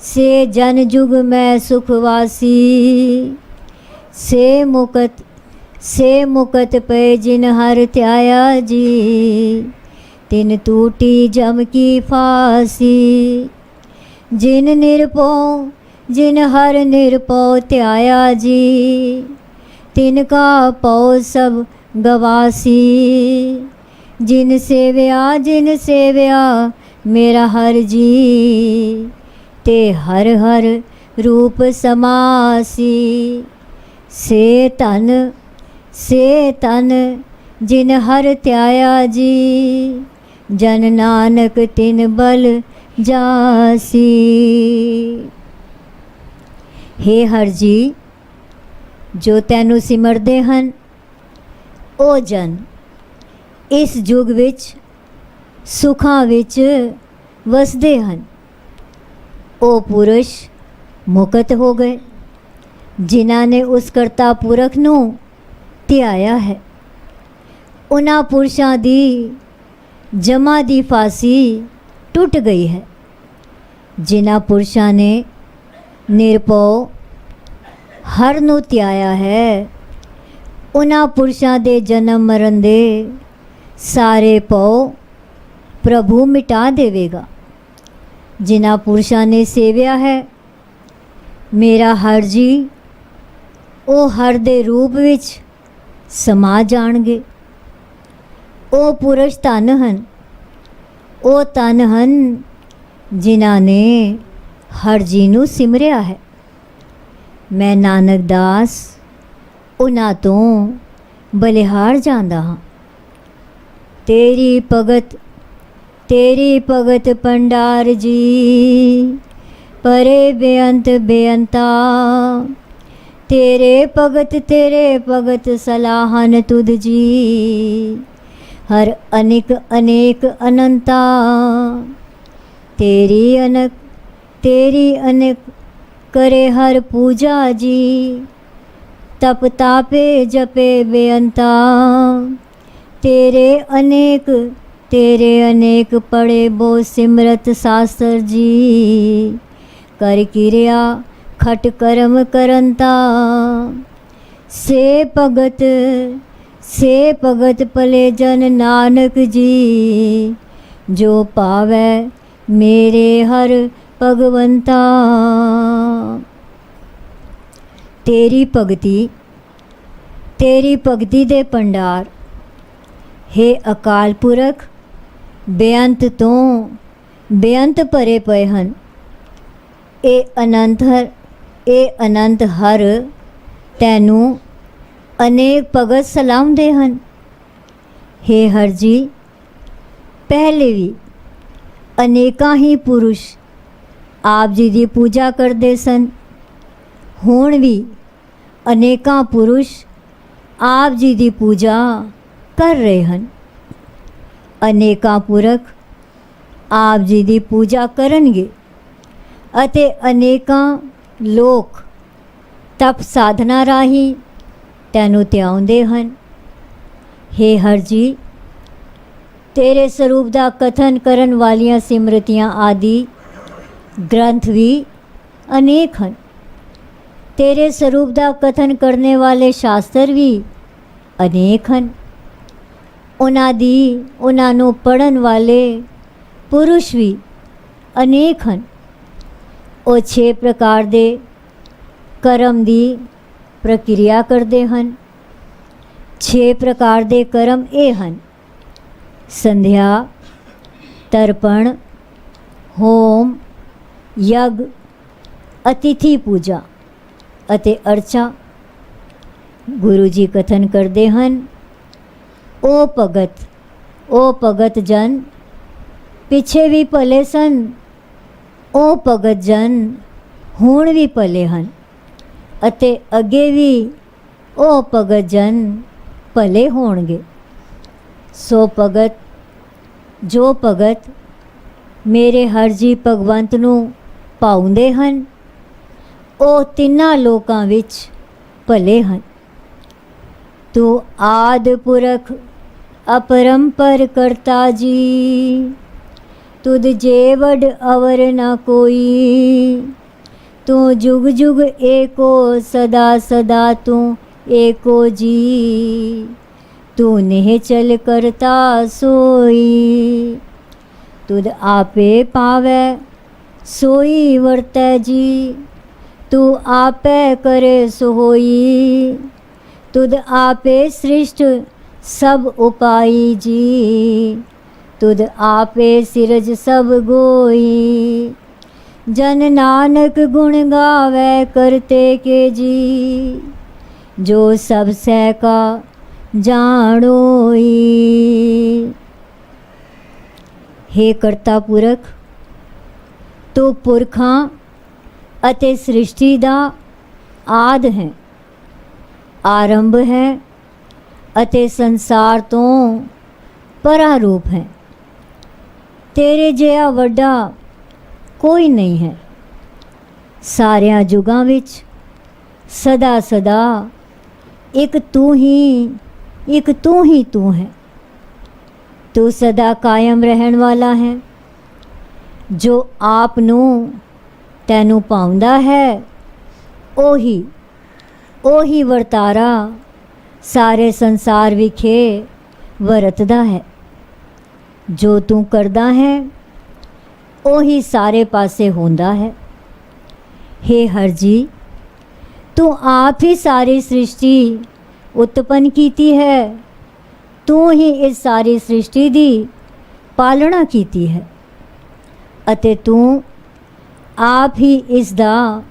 ਸੇ ਜਨ ਜੁਗ ਮੈਂ ਸੁਖਵਾਸੀ। ਸੇ ਮੁਕਤ ਪਏ ਜਿਨ ਹਰ ਧਿਆਇਆ ਜੀ, ਤਿਨ ਟੂਟੀ ਜਮ ਕੀ ਫਾਸੀ। जिन हर निरपौ त्याया जी, तिनका पौ सब गवासी। जिन सेव्या मेरा हर जी, ते हर हर रूप समासी। से तन जिन हर त्याया जी, जन नानक तिन बल जासी। हे हर जी, जो तैनू सिमरदे हन ओ जन इस युग विच सुखां विच वसदे हन। ओ पुरुष मुकत हो गए जिन्हां ने उस करता पुरख नू ध्याया है। उन्हां पुरुषां दी जमा दी फांसी टुट गई है। जिन्हां पुरुषां ने निरपौ हर नू त्याया है, उन्हां पुरुषां दे जन्म मरण दे सारे पौ प्रभु मिटा देवेगा। जिन्हां पुरुषां ने सेव्या है मेरा हर जी, ओ हर दे रूप विच समा जाणगे। ओ पुरुष धन हन, ओ तन हन जिन्हां ने हर जी नू सिमरिया है। मैं नानक दास उन्हां तो बलिहार जांदा हाँ। तेरी भगत भंडार जी, परे बेअंता। तेरे भगत सलाहन तुध जी, हर अनेक अनंता। तेरी अनेक करे हर पूजा जी, तप तापे जपे बेअंता। तेरे अनेक पढ़े बो सिमरत शास्त्र जी, कर किरिया खट कर्म करंता। से भगत पले जन नानक जी, जो पावै मेरे हर भगवंता। तेरी भगती दे भंडार, हे अकाल पुरख बेअंत तो बेअंत भरे पए हन। ए अनंत हर तैनू अनेक भगत सलामदे हन। हे हर जी, पहले भी अनेकां ही पुरुष आप जी की पूजा करते सन। हुण भी अनेकां पुरुष आप जी की पूजा कर रहे हैं। अनेकां पुरख ਆਪ ਜੀ ਦੀ ਪੂਜਾ ਕਰਨਗੇ ਅਤੇ ਅਨੇਕਾਂ ਲੋਕ ਤਪ ਸਾਧਨਾ ਰਾਹੀਂ ਤੈਨੂੰ ਧਿਆਉਂਦੇ ਹਨ। हे ਹਰ ਜੀ, ਤੇਰੇ ਸਰੂਪ ਦਾ ਕਥਨ ਕਰਨ ਵਾਲੀਆਂ ਸਿਮਰਤੀਆਂ ਆਦਿ ਗ੍ਰੰਥ ਵੀ ਅਨੇਕ ਹਨ। ਤੇਰੇ ਸਰੂਪ ਦਾ ਕਥਨ ਕਰਨੇ ਵਾਲੇ ਸ਼ਾਸਤਰ ਵੀ ਅਨੇਕ ਹਨ। ਉਹਨਾਂ ਨੂੰ ਪੜ੍ਹਨ ਵਾਲੇ ਪੁਰਸ਼ ਵੀ ਅਨੇਕ ਹਨ। ਉਹ 6 ਪ੍ਰਕਾਰ ਦੇ ਕਰਮ ਦੀ ਪ੍ਰਕਿਰਿਆ ਕਰਦੇ ਹਨ। 6 ਪ੍ਰਕਾਰ ਦੇ ਕਰਮ ਇਹ ਹਨ: ਸੰਧਿਆ, ਤਰਪਣ, ਹੋਮ, ਯਗ, ਅਤਿਥੀ ਪੂਜਾ ਅਤੇ ਅਰਚਾ। ਗੁਰੂ ਜੀ ਕਥਨ ਕਰਦੇ ਹਨ, ਉਹ ਭਗਤ ਜਨ ਪਿੱਛੇ ਵੀ ਭਲੇ ਸਨ, ਉਹ ਭਗਤ ਜਨ ਹੁਣ ਵੀ ਭਲੇ ਹਨ ਅਤੇ ਅੱਗੇ ਵੀ ਉਹ ਭਗਤ ਜਨ ਭਲੇ ਹੋਣਗੇ। ਸੋ ਭਗਤ, ਜੋ ਭਗਤ ਮੇਰੇ ਹਰ ਜੀ ਭਗਵੰਤ ਨੂੰ ਪਾਉਂਦੇ ਹਨ, ਉਹ ਤਿੰਨਾਂ ਲੋਕਾਂ ਵਿੱਚ ਭਲੇ ਹਨ। ਤੂੰ ਆਦਿ ਪੁਰਖ अपरंपर करता जी, तुद जेवड अवर न कोई। तू जुग जुग एको सदा सदा तू एको जी। तू नेह चल करता सोई, तुद आपे पावै सोई वर्तै जी। तू आपे करे सोई, तुद आपे सृष्ट सब उपाई जी। तुद आपे सिरज सब गोई, जन नानक गुण गावे करते के जी। जो सब सह का जाणोई। हे करता पुरख, तो पुरखां ਅਤੇ ਸ੍ਰਿਸ਼ਟੀ ਦਾ ਆਦ ਹੈ, ਆਰੰਭ ਹੈ ਅਤੇ ਸੰਸਾਰ ਤੋਂ ਪਰਾ ਰੂਪ ਹੈ। ਤੇਰੇ ਜਿਹਾ ਵੱਡਾ ਕੋਈ ਨਹੀਂ ਹੈ। ਸਾਰਿਆਂ ਯੁਗਾਂ ਵਿੱਚ ਸਦਾ ਸਦਾ ਇੱਕ ਤੂੰ ਹੀ ਤੂੰ ਹੈ। ਤੂੰ ਸਦਾ ਕਾਇਮ ਰਹਿਣ ਵਾਲਾ ਹੈ। ਜੋ ਆਪ ਨੂੰ ਤੈਨੂੰ ਪਾਉਂਦਾ ਹੈ, ਉਹੀ ਵਰਤਾਰਾ ਸਾਰੇ ਸੰਸਾਰ ਵਿਖੇ ਵਰਤਦਾ ਹੈ। ਜੋ ਤੂੰ ਕਰਦਾ ਹੈ, ਉਹੀ ਸਾਰੇ ਪਾਸੇ ਹੁੰਦਾ ਹੈ। हे ਹਰ ਜੀ, ਤੂੰ ਆਪ ਹੀ ਸਾਰੀ ਸ੍ਰਿਸ਼ਟੀ ਉਤਪੰਨ ਕੀਤੀ ਹੈ। ਤੂੰ ਹੀ ਇਸ ਸਾਰੀ ਸ੍ਰਿਸ਼ਟੀ ਦੀ ਪਾਲਣਾ ਕੀਤੀ ਹੈ ਅਤੇ ਤੂੰ ਆਪ ਹੀ ਇਸ ਦਾ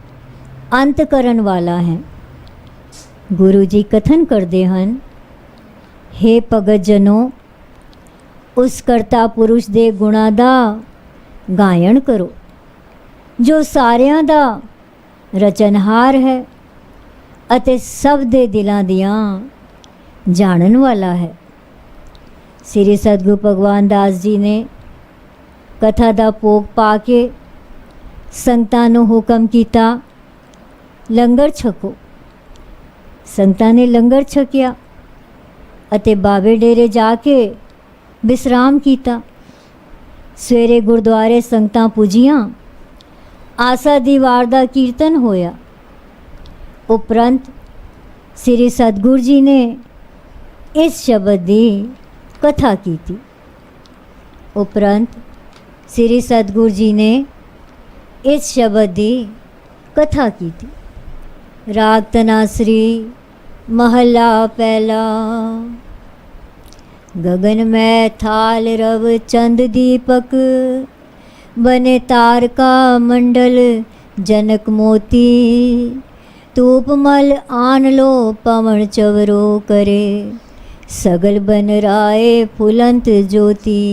ਅੰਤ ਕਰਨ ਵਾਲਾ ਹੈ। ਗੁਰੂ ਜੀ ਕਥਨ ਕਰਦੇ ਹਨ, हे ਭਗਤ ਜਨੋ, ਉਸ ਕਰਤਾ ਪੁਰਸ਼ ਦੇ ਗੁਣਾਂ ਦਾ ਗਾਇਨ ਕਰੋ, ਜੋ ਸਾਰਿਆਂ ਦਾ ਰਚਨਹਾਰ ਹੈ ਅਤੇ ਸਭ ਦੇ ਦਿਲਾਂ ਦੀਆਂ ਜਾਣਨ ਵਾਲਾ ਹੈ। ਸ੍ਰੀ ਸਤਿਗੁਰੂ ਭਗਵਾਨ ਦਾਸ ਜੀ ਨੇ ਕਥਾ ਦਾ ਭੋਗ ਪਾ ਕੇ ਸੰਗਤਾਂ ਨੂੰ ਹੁਕਮ ਕੀਤਾ, ਲੰਗਰ ਛਕੋ। ਸੰਗਤਾਂ ਨੇ ਲੰਗਰ ਛਕਿਆ ਅਤੇ ਬਾਬੇ ਡੇਰੇ ਜਾ ਕੇ ਵਿਸਰਾਮ ਕੀਤਾ। ਸਵੇਰੇ ਗੁਰਦੁਆਰੇ ਸੰਗਤਾਂ ਪੁੱਜੀਆਂ, ਆਸਾ ਦੀ ਵਾਰ ਦਾ ਕੀਰਤਨ ਹੋਇਆ। ਉਪਰੰਤ ਸ੍ਰੀ ਸਤਿਗੁਰੂ ਜੀ ਨੇ ਇਸ ਸ਼ਬਦ ਦੀ ਕਥਾ ਕੀਤੀ। ਉਪਰੰਤ ਸ੍ਰੀ ਸਤਿਗੁਰੂ ਜੀ ਨੇ ਇਸ ਸ਼ਬਦ ਦੀ ਕਥਾ ਕੀਤੀ। ਰਾਗ ਤਨਾਸਰੀ महला पहला। गगन में थाल रव चंद दीपक, बने तारका मंडल जनक मोती। तूप मल आन लो पवन चवरो करे, सगल बन राय फुलंत ज्योति।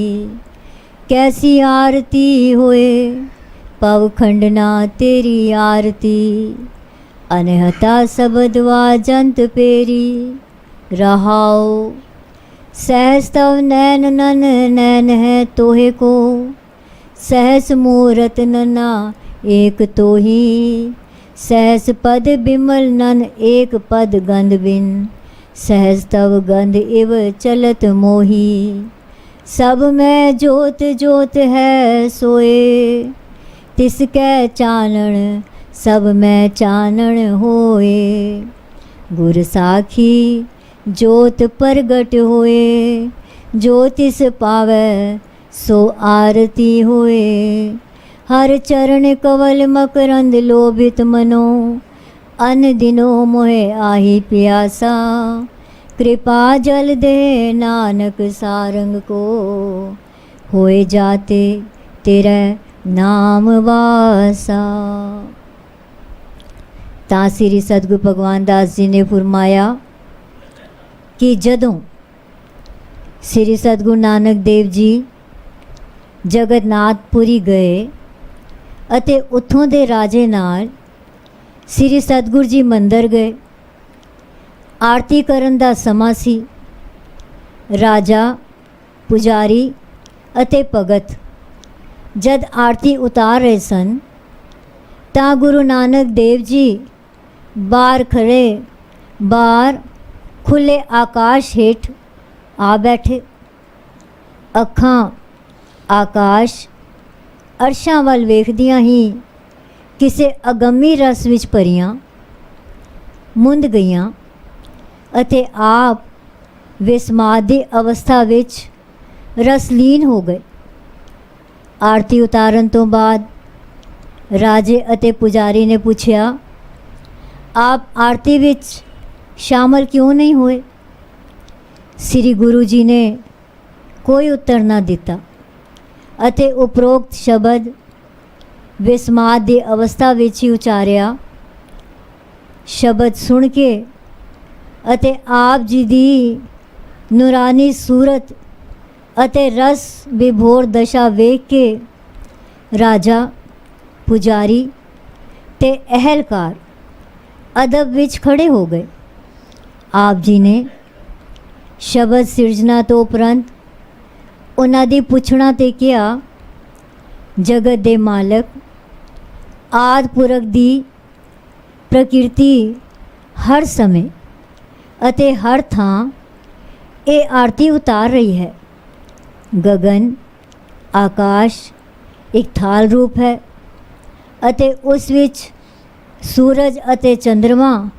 कैसी आरती होए पव खंडना तेरी आरती। अनहता सबदवा जंत पेरी, रहाओ सहस्तव नैन नन नैन है तोहे को। सहस मूरत नना एक तो ही, सहस पद बिमल नन एक पद गंध बिन, सहस तव गंध इव चलत मोही। सब में जोत जोत है सोए, तिसकै चानण सब में चानण होए। गुर साखी जोत प्रगट होए, जो तिस पावै सो आरती होए। हर चरण कवल मकरंद लोभित मनो, अन दिनो मोहे आही प्यासा। कृपा जल दे नानक सारंग को, होए जाते तेरे नाम वासा। ਤਾਂ ਸ੍ਰੀ ਸਤਿਗੁਰੂ ਭਗਵਾਨ ਦਾਸ ਜੀ ਨੇ ਫਰਮਾਇਆ ਕਿ ਜਦੋਂ ਸ੍ਰੀ ਸਤਿਗੁਰੂ ਨਾਨਕ ਦੇਵ ਜੀ ਜਗਤਨਾਥਪੁਰੀ ਗਏ ਅਤੇ ਉੱਥੋਂ ਦੇ ਰਾਜੇ ਨਾਲ ਸ੍ਰੀ ਸਤਿਗੁਰੂ ਜੀ ਮੰਦਰ ਗਏ। ਆਰਤੀ ਕਰਨ ਦਾ ਸਮਾਂ ਸੀ। ਰਾਜਾ, ਪੁਜਾਰੀ ਅਤੇ ਭਗਤ ਜਦ ਆਰਤੀ ਉਤਾਰ ਰਹੇ ਸਨ ਤਾਂ ਗੁਰੂ ਨਾਨਕ ਦੇਵ ਜੀ ਬਾਹਰ ਖੜੇ, ਬਾਹਰ ਖੁੱਲ੍ਹੇ ਆਕਾਸ਼ ਹੇਠ ਆ ਬੈਠੇ। ਅੱਖਾਂ ਆਕਾਸ਼ ਅਰਸ਼ਾਂ ਵੱਲ ਵੇਖਦੀਆਂ ਹੀ ਕਿਸੇ ਅਗੰਮੀ ਰਸ ਵਿੱਚ ਭਰੀਆਂ ਮੁੰਦ ਗਈਆਂ ਅਤੇ ਆਪ ਵਿਸਮਾਦ ਦੀ ਅਵਸਥਾ ਵਿੱਚ ਰਸਲੀਨ ਹੋ ਗਏ। ਆਰਤੀ ਉਤਾਰਨ ਤੋਂ ਬਾਅਦ ਰਾਜੇ ਅਤੇ ਪੁਜਾਰੀ ਨੇ ਪੁੱਛਿਆ, ਆਪ ਆਰਤੀ ਵਿੱਚ ਸ਼ਾਮਲ ਕਿਉਂ ਨਹੀਂ ਹੋਏ? ਸ੍ਰੀ ਗੁਰੂ ਜੀ ਨੇ ਕੋਈ ਉੱਤਰ ਨਾ ਦਿੱਤਾ ਅਤੇ ਉਪਰੋਕਤ ਸ਼ਬਦ ਵਿਸਮਾਦ ਦੀ ਅਵਸਥਾ ਵਿੱਚ ਹੀ ਉਚਾਰਿਆ। ਸ਼ਬਦ ਸੁਣ ਕੇ ਅਤੇ ਆਪ ਜੀ ਦੀ ਨੂਰਾਨੀ ਸੂਰਤ ਅਤੇ ਰਸ ਵਿਭੋਰ ਦਸ਼ਾ ਵੇਖ ਕੇ ਰਾਜਾ, ਪੁਜਾਰੀ ਤੇ ਅਹਿਲਕਾਰ ਅਦਬ ਵਿੱਚ ਖੜੇ ਹੋ ਗਏ। ਆਪ ਜੀ ਨੇ ਸ਼ਬਦ ਸਿਰਜਣਾ ਤੋਂ ਉਪਰੰਤ ਉਹਨਾਂ ਦੀ ਪੁੱਛਣਾ ਤੇ ਕਿਹਾ, ਜਗਤ ਦੇ ਮਾਲਕ, ਆਦਿ ਪੁਰਖ ਦੀ ਪ੍ਰਕਿਰਤੀ ਹਰ ਸਮੇਂ ਅਤੇ ਹਰ ਥਾਂ ਇਹ ਆਰਤੀ ਉਤਾਰ ਰਹੀ ਹੈ। ਗਗਨ, ਆਕਾਸ਼ ਇੱਕ ਥਾਲ ਰੂਪ ਹੈ ਅਤੇ ਉਸ ਵਿੱਚ ਸੂਰਜ ਅਤੇ ਚੰਦਰਮਾ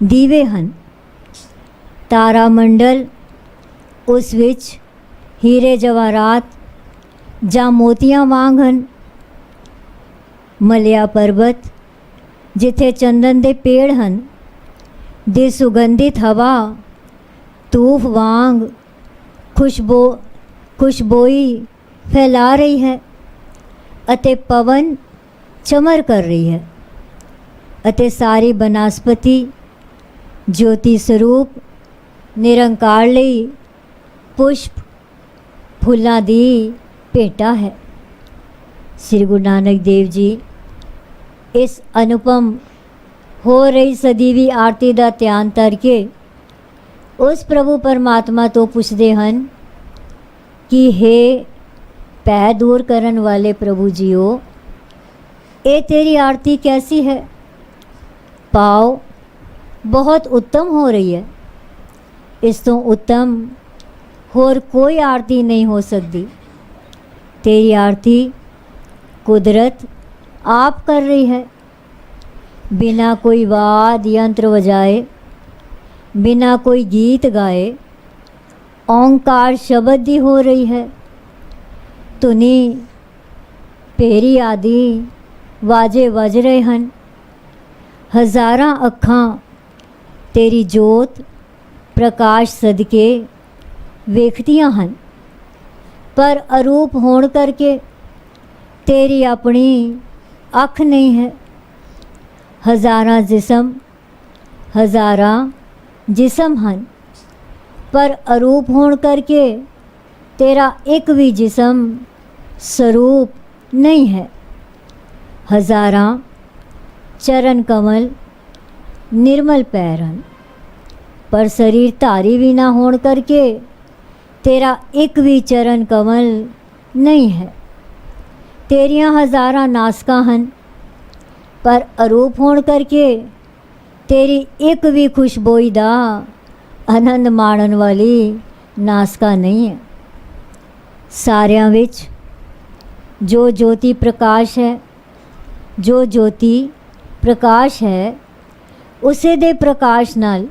ਦੀਵੇ ਹਨ। ਤਾਰਾ ਮੰਡਲ ਉਸ ਵਿੱਚ ਹੀਰੇ ਜਵਾਹਰਾਤ ਜਾਂ ਮੋਤੀਆਂ ਵਾਂਗ ਹਨ। ਮਲਿਆ ਪਰਬਤ ਜਿੱਥੇ ਚੰਦਨ ਦੇ ਪੇੜ ਹਨ ਦੀ ਸੁਗੰਧਿਤ ਹਵਾ ਧੂਫ ਵਾਂਗ ਖੁਸ਼ਬੋਈ ਫੈਲਾ ਰਹੀ ਹੈ ਅਤੇ ਪਵਨ ਚਮਰ ਕਰ ਰਹੀ ਹੈ ਅਤੇ ਸਾਰੀ ਬਨਸਪਤੀ ਜੋਤੀ ਸਰੂਪ ਨਿਰੰਕਾਰ ਲਈ ਪੁਸ਼ਪ ਫੁੱਲਾਂ ਦੀ ਭੇਟਾ ਹੈ। ਸ੍ਰੀ ਗੁਰੂ ਨਾਨਕ ਦੇਵ ਜੀ ਇਸ ਅਨੁਪਮ ਹੋ ਰਹੀ ਸਦੀਵੀ ਆਰਤੀ ਦਾ ਧਿਆਨ ਕਰਕੇ ਉਸ ਪ੍ਰਭੂ ਪਰਮਾਤਮਾ ਤੋਂ ਪੁੱਛਦੇ ਹਨ ਕਿ हे ਭੈ ਦੂਰ ਕਰਨ ਵਾਲੇ ਪ੍ਰਭੂ ਜੀਓ, ਇਹ ਤੇਰੀ ਆਰਤੀ कैसी है? ਪਾਓ ਬਹੁਤ ਉੱਤਮ ਹੋ ਰਹੀ ਹੈ। ਇਸ ਤੋਂ ਉੱਤਮ ਹੋਰ ਕੋਈ ਆਰਤੀ ਨਹੀਂ ਹੋ ਸਕਦੀ। ਤੇਰੀ ਆਰਤੀ ਕੁਦਰਤ ਆਪ ਕਰ ਰਹੀ ਹੈ, ਬਿਨਾ ਕੋਈ ਵਾਦ ਯੰਤਰ ਵਜਾਏ, ਬਿਨਾ ਕੋਈ ਗੀਤ ਗਾਏ, ਓਂਕਾਰ ਸ਼ਬਦ ਦੀ ਹੋ ਰਹੀ ਹੈ। ਧੁਨੀ ਭੇਰੀ ਆਦਿ ਵਾਜੇ ਵੱਜ ਰਹੇ ਹਨ। ਹਜ਼ਾਰਾਂ ਅੱਖਾਂ ਤੇਰੀ ਜੋਤ ਪ੍ਰਕਾਸ਼ ਸਦਕੇ ਵੇਖਦੀਆਂ ਹਨ, ਪਰ ਅਰੂਪ ਹੋਣ ਕਰਕੇ ਤੇਰੀ ਆਪਣੀ ਅੱਖ ਨਹੀਂ ਹੈ। ਹਜ਼ਾਰਾਂ ਜਿਸਮ ਹਨ, ਪਰ ਅਰੂਪ ਹੋਣ ਕਰਕੇ ਤੇਰਾ ਇੱਕ ਵੀ ਜਿਸਮ ਸਰੂਪ ਨਹੀਂ ਹੈ। ਹਜ਼ਾਰਾਂ ਚਰਨ ਕਮਲ ਨਿਰਮਲ ਪੈਰ ਹਨ, ਪਰ ਸਰੀਰ ਧਾਰੀ ਵੀ ਨਾ ਹੋਣ ਕਰਕੇ ਤੇਰਾ ਇੱਕ ਵੀ ਚਰਨ ਕਮਲ ਨਹੀਂ ਹੈ। तेरियां हज़ारां नासकां हन, पर अरूप होण करके तेरी एक भी खुशबोई दा आनंद माणन वाली नासका नहीं है। सारियां विच जो ज्योति प्रकाश है, जो ज्योति प्रकाश है, उसे दे प्रकाश नाल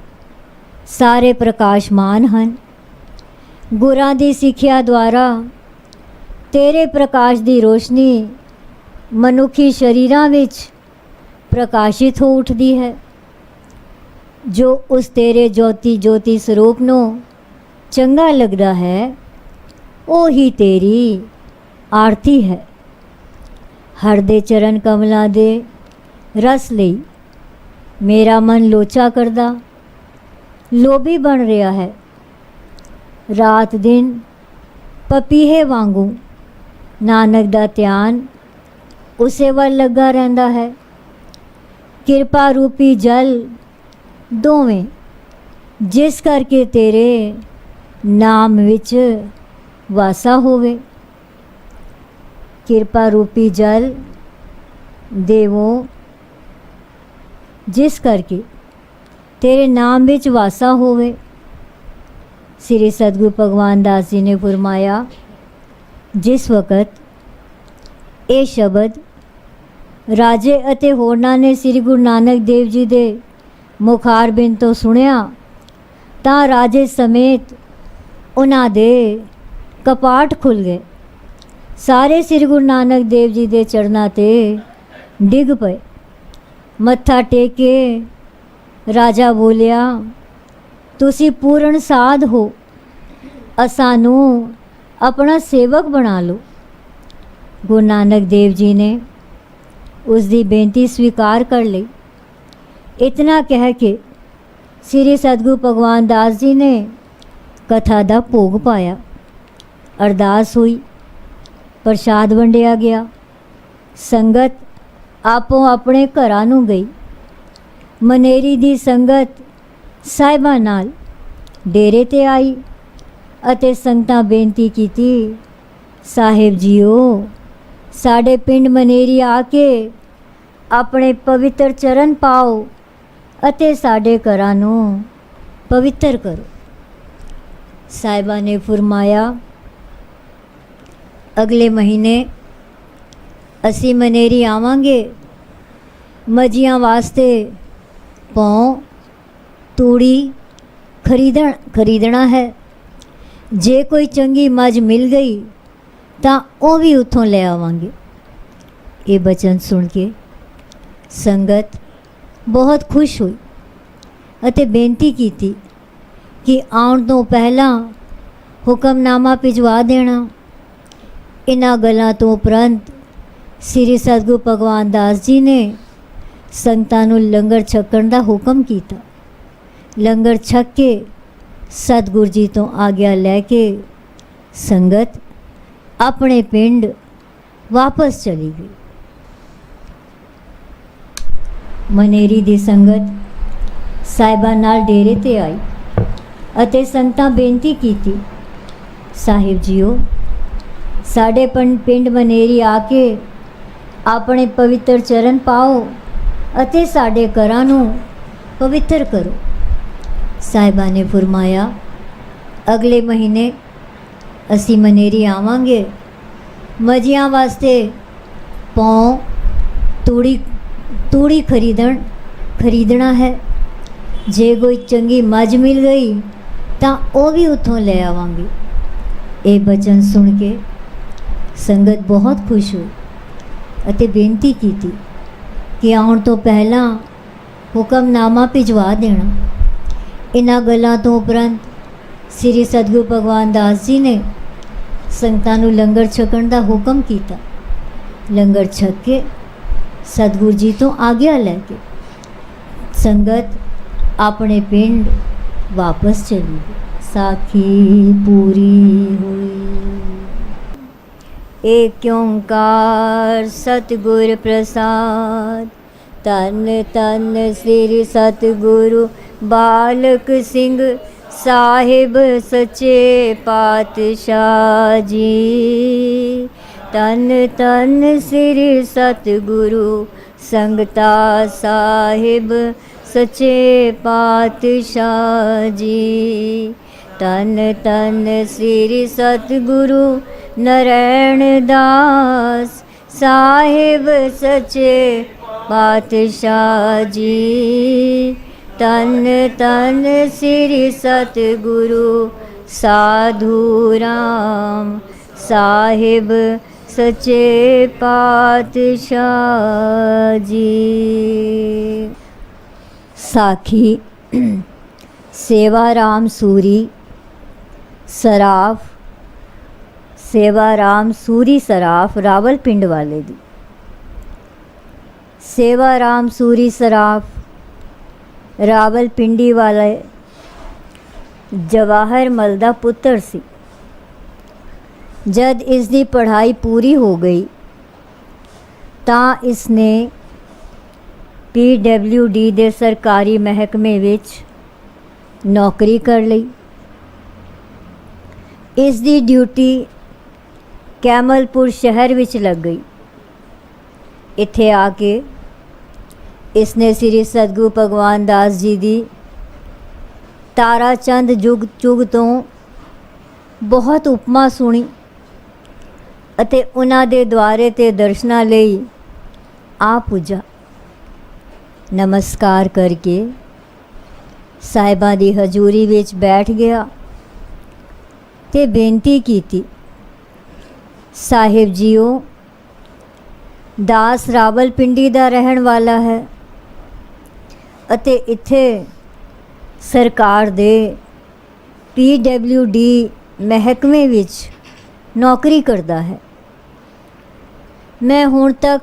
सारे प्रकाशमान हन। गुरां दी सिੱਖਿਆ द्वारा तेरे प्रकाश दी रोशनी मनुखी शरीरां विच प्रकाशित हो उठदी है। जो उस तेरे ज्योति स्वरूप नूं चंगा लगदा है, ओ ही तेरी आरती है। हर दे चरण कमलां दे रस लई मेरा मन लोचा करदा लोभी बन रहा है। रात दिन पपीहे वांगू नानक दा ध्यान उसे वल लगा रहिंदा है। किरपा रूपी जल दोवें जिस करके तेरे नाम विच वासा होवे। किरपा रूपी जल देवो जिस करके तेरे नाम विच वासा होवे। श्री सतगुरु भगवान दास जी ने फरमाया, जिस वक़्त ये शब्द राजे अते होरनां ने श्री गुरु नानक देव जी दे मुखारबिंद तो सुनिया, तां राजे समेत उन्हां दे कपाट खुल गए। सारे श्री गुरु नानक देव जी दे चरणां ते डिग पए। मत्था टेके राजा बोलिया, तुसी पूर्ण साध हो, असानू अपना सेवक बना लो। गुरु नानक देव जी ने उसकी बेनती स्वीकार कर ली। इतना कह के श्री सतगुरु भगवान दास जी ने कथा का भोग पाया। अरदास हुई, प्रसाद वंडिया गया। संगत आपो अपने घरां नूं गई। मनेरी दी संगत साहिबा नाल डेरे ते आई अते संगतां बेनती कीती, साहिब जीओ साडे पिंड मनेरी आके अपने पवित्र चरण पाओ अते साडे घरां नूं पवित्र करो। साहिबा ने फरमाया, अगले महीने असी मनेरी आवांगे। मजियां वास्ते पौं तूड़ी खरीदना है। जे कोई चंगी मझ मिल गई तां ओ भी उत्थों ले आवांगे। ये बचन सुन के संगत बहुत खुश हुई अते बेनती कीती कि आउण तो पहला हुक्मनामा भिजवा देना। इन्हां गल्लां तो उपरंत श्री सतगुरु भगवान दास जी ने संगतां नूं लंगर छकण दा हुक्म कीता। लंगर छक के सतगुरु जी तो आग्या लैके संगत अपने पिंड वापस चली गई। मनेरी दी संगत साहिबा नाल डेरे ते आई अते संगतां बेनती कीती, साहिब जीओ साडे पिंड मनेरी आके अपने पवित्र चरण पाओ अते साडे घरां नूं पवित्र करो। साहिबा ने फरमाया, अगले महीने असी मनेरी आवांगे। मजियां वास्ते पौं तूड़ी खरीदना है। जे कोई चंगी मझ मिल गई तां ओ भी उत्थों ले आवांगे। ये बचन सुन के संगत बहुत खुश हुई अते बेनती कीती कि आउण तो पहला हुक्मनामा भिजवा देना। इन्हां गल्लां तो उपरंत श्री सतगुरु भगवान दास जी ने संगतां नूं लंगर छकण दा हुक्म कीता। लंगर छक के सतगुरु जी तो आग्या लैके संगत अपने पिंड वापस चली गई। साखी पूरी हुई। एक ओंकार सतगुर प्रसाद। तन तन श्री सतगुरु बालक सिंह साहिब सच्चे पातशाह जी। तन तन श्री सतगुरु संगता साहिब सच्चे पातशाह जी। तन तन श्री सतगुरु नारायण दास साहिब सच्चे पातशाह जी। तन तन श्री सतगुरु साधु राम साहिब सच्चे पातशाह जी। साखी सेवाराम सूरी सराफ सेवाराम सूरी सराफ रावलपिंड वाले दी। सेवाराम सूरी सराफ रावलपिंडी वाले जवाहर मल दा पुत्र सी। जद इसकी पढ़ाई पूरी हो गई तां इसने PWD दे सरकारी महकमे विच नौकरी कर ली। इसकी ड्यूटी कैमलपुर शहर विच लग गई। इत्थे आके इसने श्री सतगुरु भगवान दास जी दी तारा चंद जुग जुग तो बहुत उपमा सुनी अते उन्हां दे द्वारे ते दर्शनां लई आ पुजा। नमस्कार करके साहिबां दी हजूरी विच बैठ गया ते बेनती कीती, साहिब जीओ दास रावलपिंडी दा रहन वाला है अते इत्थे सरकार दे PWD महकमे विच नौकरी करदा है। मैं हुण तक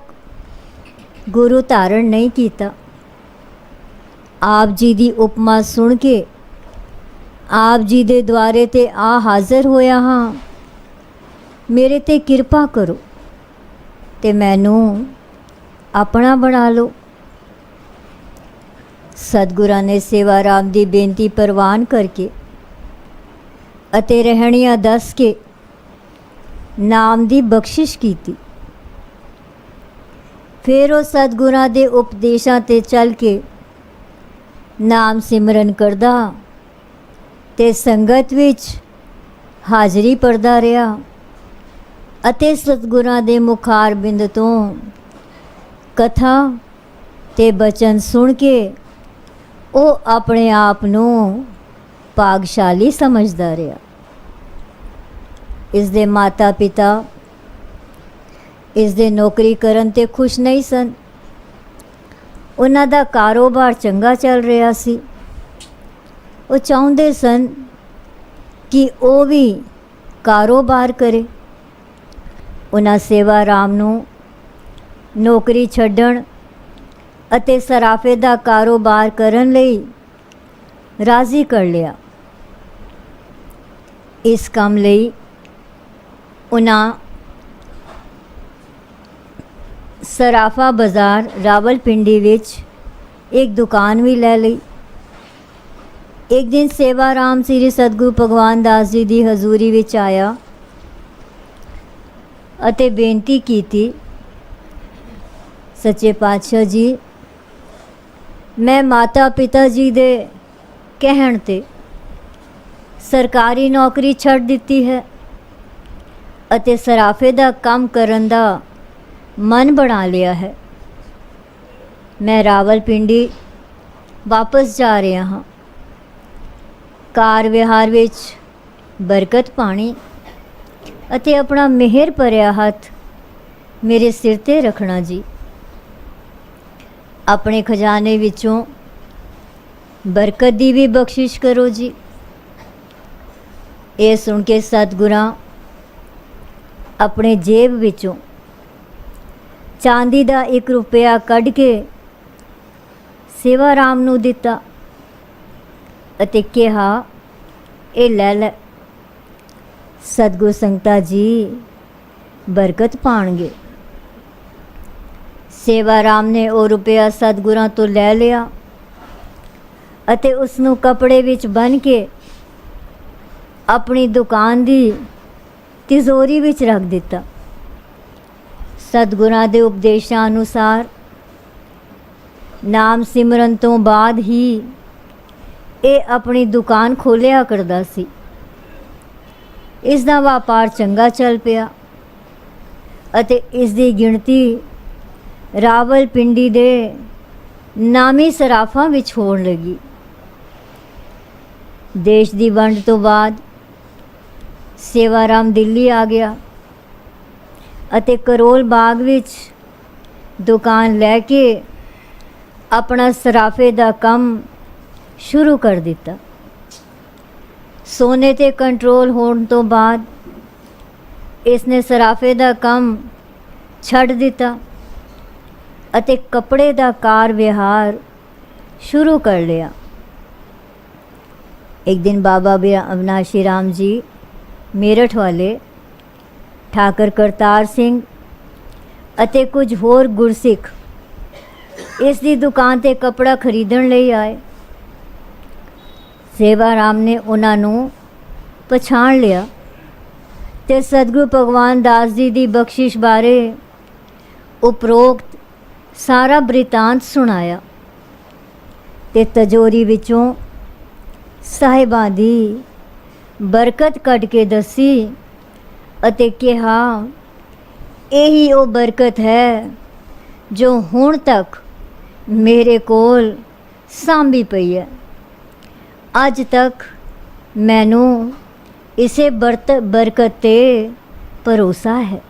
गुरु धारण नहीं कीता। आप जी दी उपमा सुन के आप जी दे द्वारे ते आ हाज़र होया हाँ। मेरे ते किरपा करो ते मैनू अपना बना लो। सतगुरां ने सेवाराम दी बेनती परवान करके अते रहनियां दस के नाम दी बख्शिश कीती। फिर वो सतगुरां दे उपदेशां ते चल के नाम सिमरन करदा ते संगत विच हाज़री भरदा रहा अते सतगुरां दे मुखार बिंद तो कथा ते बचन सुन के वो अपने आप नूं भागशाली समझदा रहा। इस दे माता पिता इस दे नौकरी करन ते खुश नहीं सन। उन्हां दा कारोबार चंगा चल रहा सी। वो चाहुंदे सन कि वो भी कारोबार करे। उन्हां सेवाराम नूं नौकरी छड्डण अते सराफे दा कारोबार करन लई राज़ी कर लिया। इस काम लई उन्हां सराफा बाज़ार रावलपिंडी विच एक दुकान भी ले ली। एक दिन सेवाराम श्री सतगुरु भगवान दास जी दी हजूरी विच आया अते बेनती कीती, सच्चे पातशाह जी मैं माता पिता जी दे कहण ते सरकारी नौकरी छड़ दिती है अते सराफे दा काम करन दा मन बना लिया है। मैं रावलपिंडी वापस जा रहा हाँ। कार विहार विच बरकत पानी अते अपना मेहर भरिया हथ मेरे सिर ते रखना जी। अपने खजाने विचों बरकत दी भी बख्शिश करो जी। ये सुन के सतगुरां अपने जेब विचों चांदी दा 1 रुपया कढ़ के सेवाराम नूं दिता अते कहा ए लै लै सतगुर संगता जी बरकत पाणगे। सेवाराम ने वो रुपया सतगुरां तो लै लिया अते उसनूं कपड़े विच बन के अपनी दुकान दी तिजोरी विच रख दिता। ਸਤਿਗੁਰਾਂ ਦੇ ਉਪਦੇਸ਼ਾਂ ਅਨੁਸਾਰ ਨਾਮ ਸਿਮਰਨ ਤੋਂ ਬਾਅਦ ਹੀ ਇਹ ਆਪਣੀ ਦੁਕਾਨ ਖੋਲ੍ਹਿਆ ਕਰਦਾ ਸੀ। ਇਸ ਦਾ ਵਪਾਰ ਚੰਗਾ ਚੱਲ ਪਿਆ ਅਤੇ ਇਸ ਦੀ ਗਿਣਤੀ ਰਾਵਲਪਿੰਡੀ ਦੇ ਨਾਮੀ ਸਰਾਫਾਂ ਵਿੱਚ ਹੋਣ ਲੱਗੀ। ਦੇਸ਼ ਦੀ ਵੰਡ ਤੋਂ ਬਾਅਦ ਸੇਵਾ ਰਾਮ ਦਿੱਲੀ ਆ ਗਿਆ ਅਤੇ ਕਰੋਲ ਬਾਗ ਵਿੱਚ ਦੁਕਾਨ ਲੈ ਕੇ ਆਪਣਾ ਸਰਾਫੇ ਦਾ ਕੰਮ ਸ਼ੁਰੂ ਕਰ ਦਿੱਤਾ। ਸੋਨੇ ਤੇ ਕੰਟਰੋਲ ਹੋਣ ਤੋਂ ਬਾਅਦ ਇਸ ਨੇ ਸਰਾਫੇ ਦਾ ਕੰਮ ਛੱਡ ਦਿੱਤਾ ਅਤੇ ਕੱਪੜੇ ਦਾ ਕਾਰ ਵਿਹਾਰ ਸ਼ੁਰੂ ਕਰ ਲਿਆ। एक दिन बाबा अविनाशी राम जी मेरठ वाले ठाकर करतार सिंह ਅਤੇ ਕੁਝ ਹੋਰ ਗੁਰਸਿੱਖ ਇਸ ਦੀ ਦੁਕਾਨ ਤੇ ਕੱਪੜਾ ਖਰੀਦਣ ਲਈ ਆਏ। ਸੇਵਾ ਰਾਮ ਨੇ ਉਹਨਾਂ ਨੂੰ ਪਛਾਣ ਲਿਆ ਤੇ ਸਤਿਗੁਰੂ ਭਗਵਾਨ ਦਾਸ ਜੀ ਦੀ ਬਖਸ਼ਿਸ਼ ਬਾਰੇ ਉਪਰੋਕਤ ਸਾਰਾ ਬ੍ਰਿਤਾਂਤ ਸੁਣਾਇਆ ਤੇ ਤਜੋਰੀ ਵਿੱਚੋਂ ਸਾਹਿਬਾਂ ਦੀ ਬਰਕਤ ਕੱਢ ਕੇ ਦੱਸੀ ਅਤੇ ਕਿਹਾ, ਇਹੀ ਉਹ ਬਰਕਤ ਹੈ ਜੋ ਹੁਣ ਤੱਕ ਮੇਰੇ ਕੋਲ ਸਾਂਭੀ ਪਈ ਹੈ। ਅੱਜ ਤੱਕ ਮੈਨੂੰ ਇਸੇ ਬਰਕਤ 'ਤੇ ਭਰੋਸਾ ਹੈ।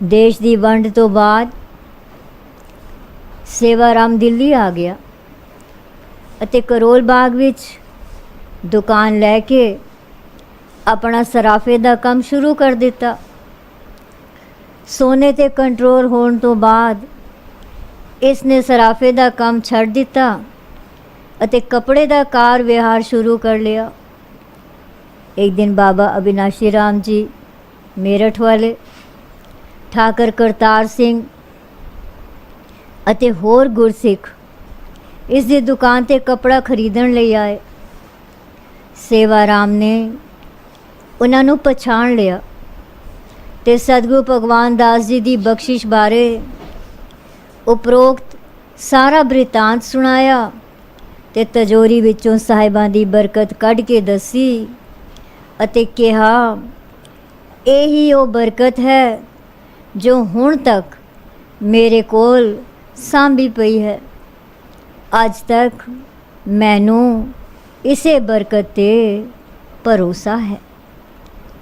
ਦੇਸ਼ ਦੀ ਵੰਡ ਤੋਂ ਬਾਅਦ ਸੇਵਾ ਰਾਮ ਦਿੱਲੀ ਆ ਗਿਆ ਅਤੇ ਕਰੋਲ ਬਾਗ ਵਿੱਚ ਦੁਕਾਨ ਲੈ ਕੇ ਆਪਣਾ ਸਰਾਫੇ ਦਾ ਕੰਮ ਸ਼ੁਰੂ ਕਰ ਦਿੱਤਾ। ਸੋਨੇ ਤੇ ਕੰਟਰੋਲ ਹੋਣ ਤੋਂ ਬਾਅਦ ਇਸ ਨੇ ਸਰਾਫੇ ਦਾ ਕੰਮ ਛੱਡ ਦਿੱਤਾ ਅਤੇ ਕੱਪੜੇ ਦਾ ਕਾਰ ਵਿਹਾਰ ਸ਼ੁਰੂ ਕਰ ਲਿਆ। ਇੱਕ ਦਿਨ ਬਾਬਾ ਅਵਿਨਾਸ਼ੀ ਰਾਮ ਜੀ ਮੇਰਠ ਵਾਲੇ ਠਾਕਰ ਕਰਤਾਰ ਸਿੰਘ ਅਤੇ ਹੋਰ ਗੁਰਸਿੱਖ ਇਸ ਦੀ ਦੁਕਾਨ ਤੇ ਕੱਪੜਾ ਖਰੀਦਣ ਲਈ ਆਏ। ਸੇਵਾ ਰਾਮ ਨੇ ਉਹਨਾਂ ਨੂੰ ਪਛਾਣ ਲਿਆ ਤੇ ਸਤਿਗੁਰੂ ਭਗਵਾਨ ਦਾਸ ਜੀ ਦੀ ਬਖਸ਼ਿਸ਼ ਬਾਰੇ ਉਪਰੋਕਤ ਸਾਰਾ ਬ੍ਰਿਤਾਂਤ ਸੁਣਾਇਆ ਤੇ ਤਜੋਰੀ ਵਿੱਚੋਂ ਸਾਹਿਬਾਂ ਦੀ ਬਰਕਤ ਕੱਢ ਕੇ ਦੱਸੀ ਅਤੇ ਕਿਹਾ, ਇਹੀ ਉਹ ਬਰਕਤ ਹੈ ਜੋ ਹੁਣ ਤੱਕ ਮੇਰੇ ਕੋਲ ਸਾਂਭੀ ਪਈ ਹੈ। ਅੱਜ ਤੱਕ ਮੈਨੂੰ ਇਸੇ ਬਰਕਤ 'ਤੇ ਭਰੋਸਾ ਹੈ।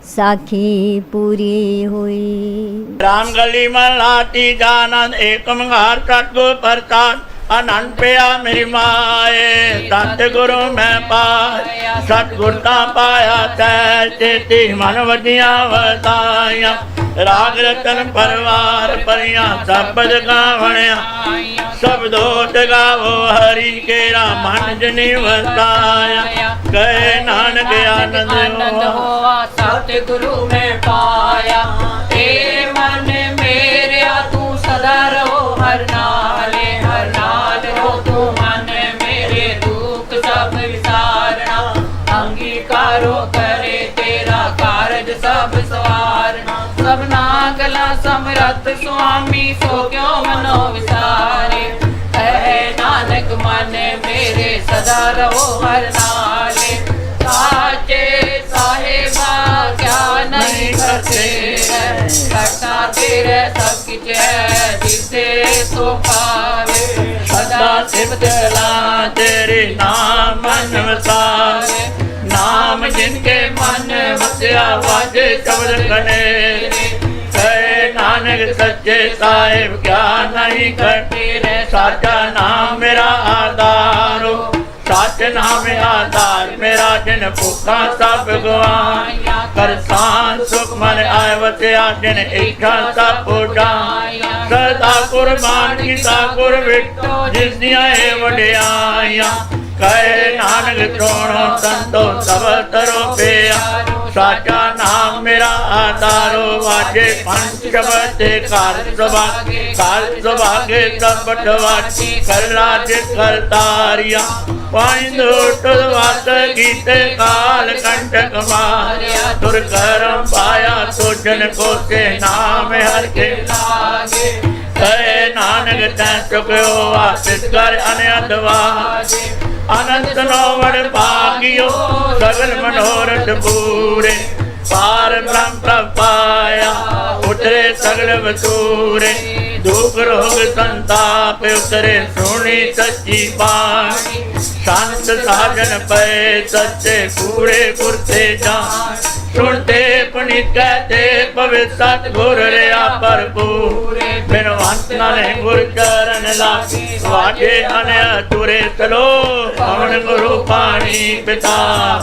ਸਾਖੀ ਪੂਰੀ ਹੋਈ। राम गली मलाटी जानन एक मंगार सतगुर प्रसाद आनंद पिया मेरी माए सतगुरु मैं पाया सतगुरता पाया तै चेती मन वजिया वसाया राग रतन परवार परिया सबद गावणिया सब दोष गावो हरि केरा मन जनी वसाया कहे नानक आनंद होवा सतगुरु में पाया ए मन मेरे तू सदा रहो हर नाल रहो तू मन मेरे दुख सब विसारना अंगीकारो करे तेरा कारज सब सवारना सबना गला समरथ स्वामी सो क्यों मनो विसारे कहे नानक मन मेरे सदा रहो हर नाले साचे साहेबा क्या नहीं करते करता तेरे सब कुछ है जिसे तो पावे सदा सिमत ला तेरे नाम मन वसावे नाम जिनके मन वस्या वाजे कबल कने कहे नानक सच्चे साहिब क्या नहीं करते रे साचा नाम मेरा आधारो सच नाम आधार मेरा जिन भुखा सब गवाया कर सांस सुख मन आए वत्या जिन इच्छा सब उड़ाया सदा कुर्बान कीता गुर विटो जिस दिया वड्याइया कहे नानक चोणो संतो सब तरो पिया साचा नाम मेरा आधारो वाजे पंच शब्द कार सुभागे सब बटवाची कर लाज करतारिया पाइंद वात गीते काल कंटक मारिया तुर करम पाया तुझ दुष्टन को से नाम हर के लागे कहे नानक तै चुक्यो आसित कर अनअदवाजे अनंत नौवड़ भागियो सगल मनोरथ पूरे पार ब्रह्म प्रभ पाया उतरे सगल बतूरे दुख रोग संताप उतरे सुनी सच्ची बाणी संत साजन पे सच्चे कूड़े कुरते जान सुनते पुनित कहते पवित्र सतगुर रहा भरपूर बिनवंत नाले गुर चरण लागे वाजे अने तुरे चलो पवन गुरु पानी पिता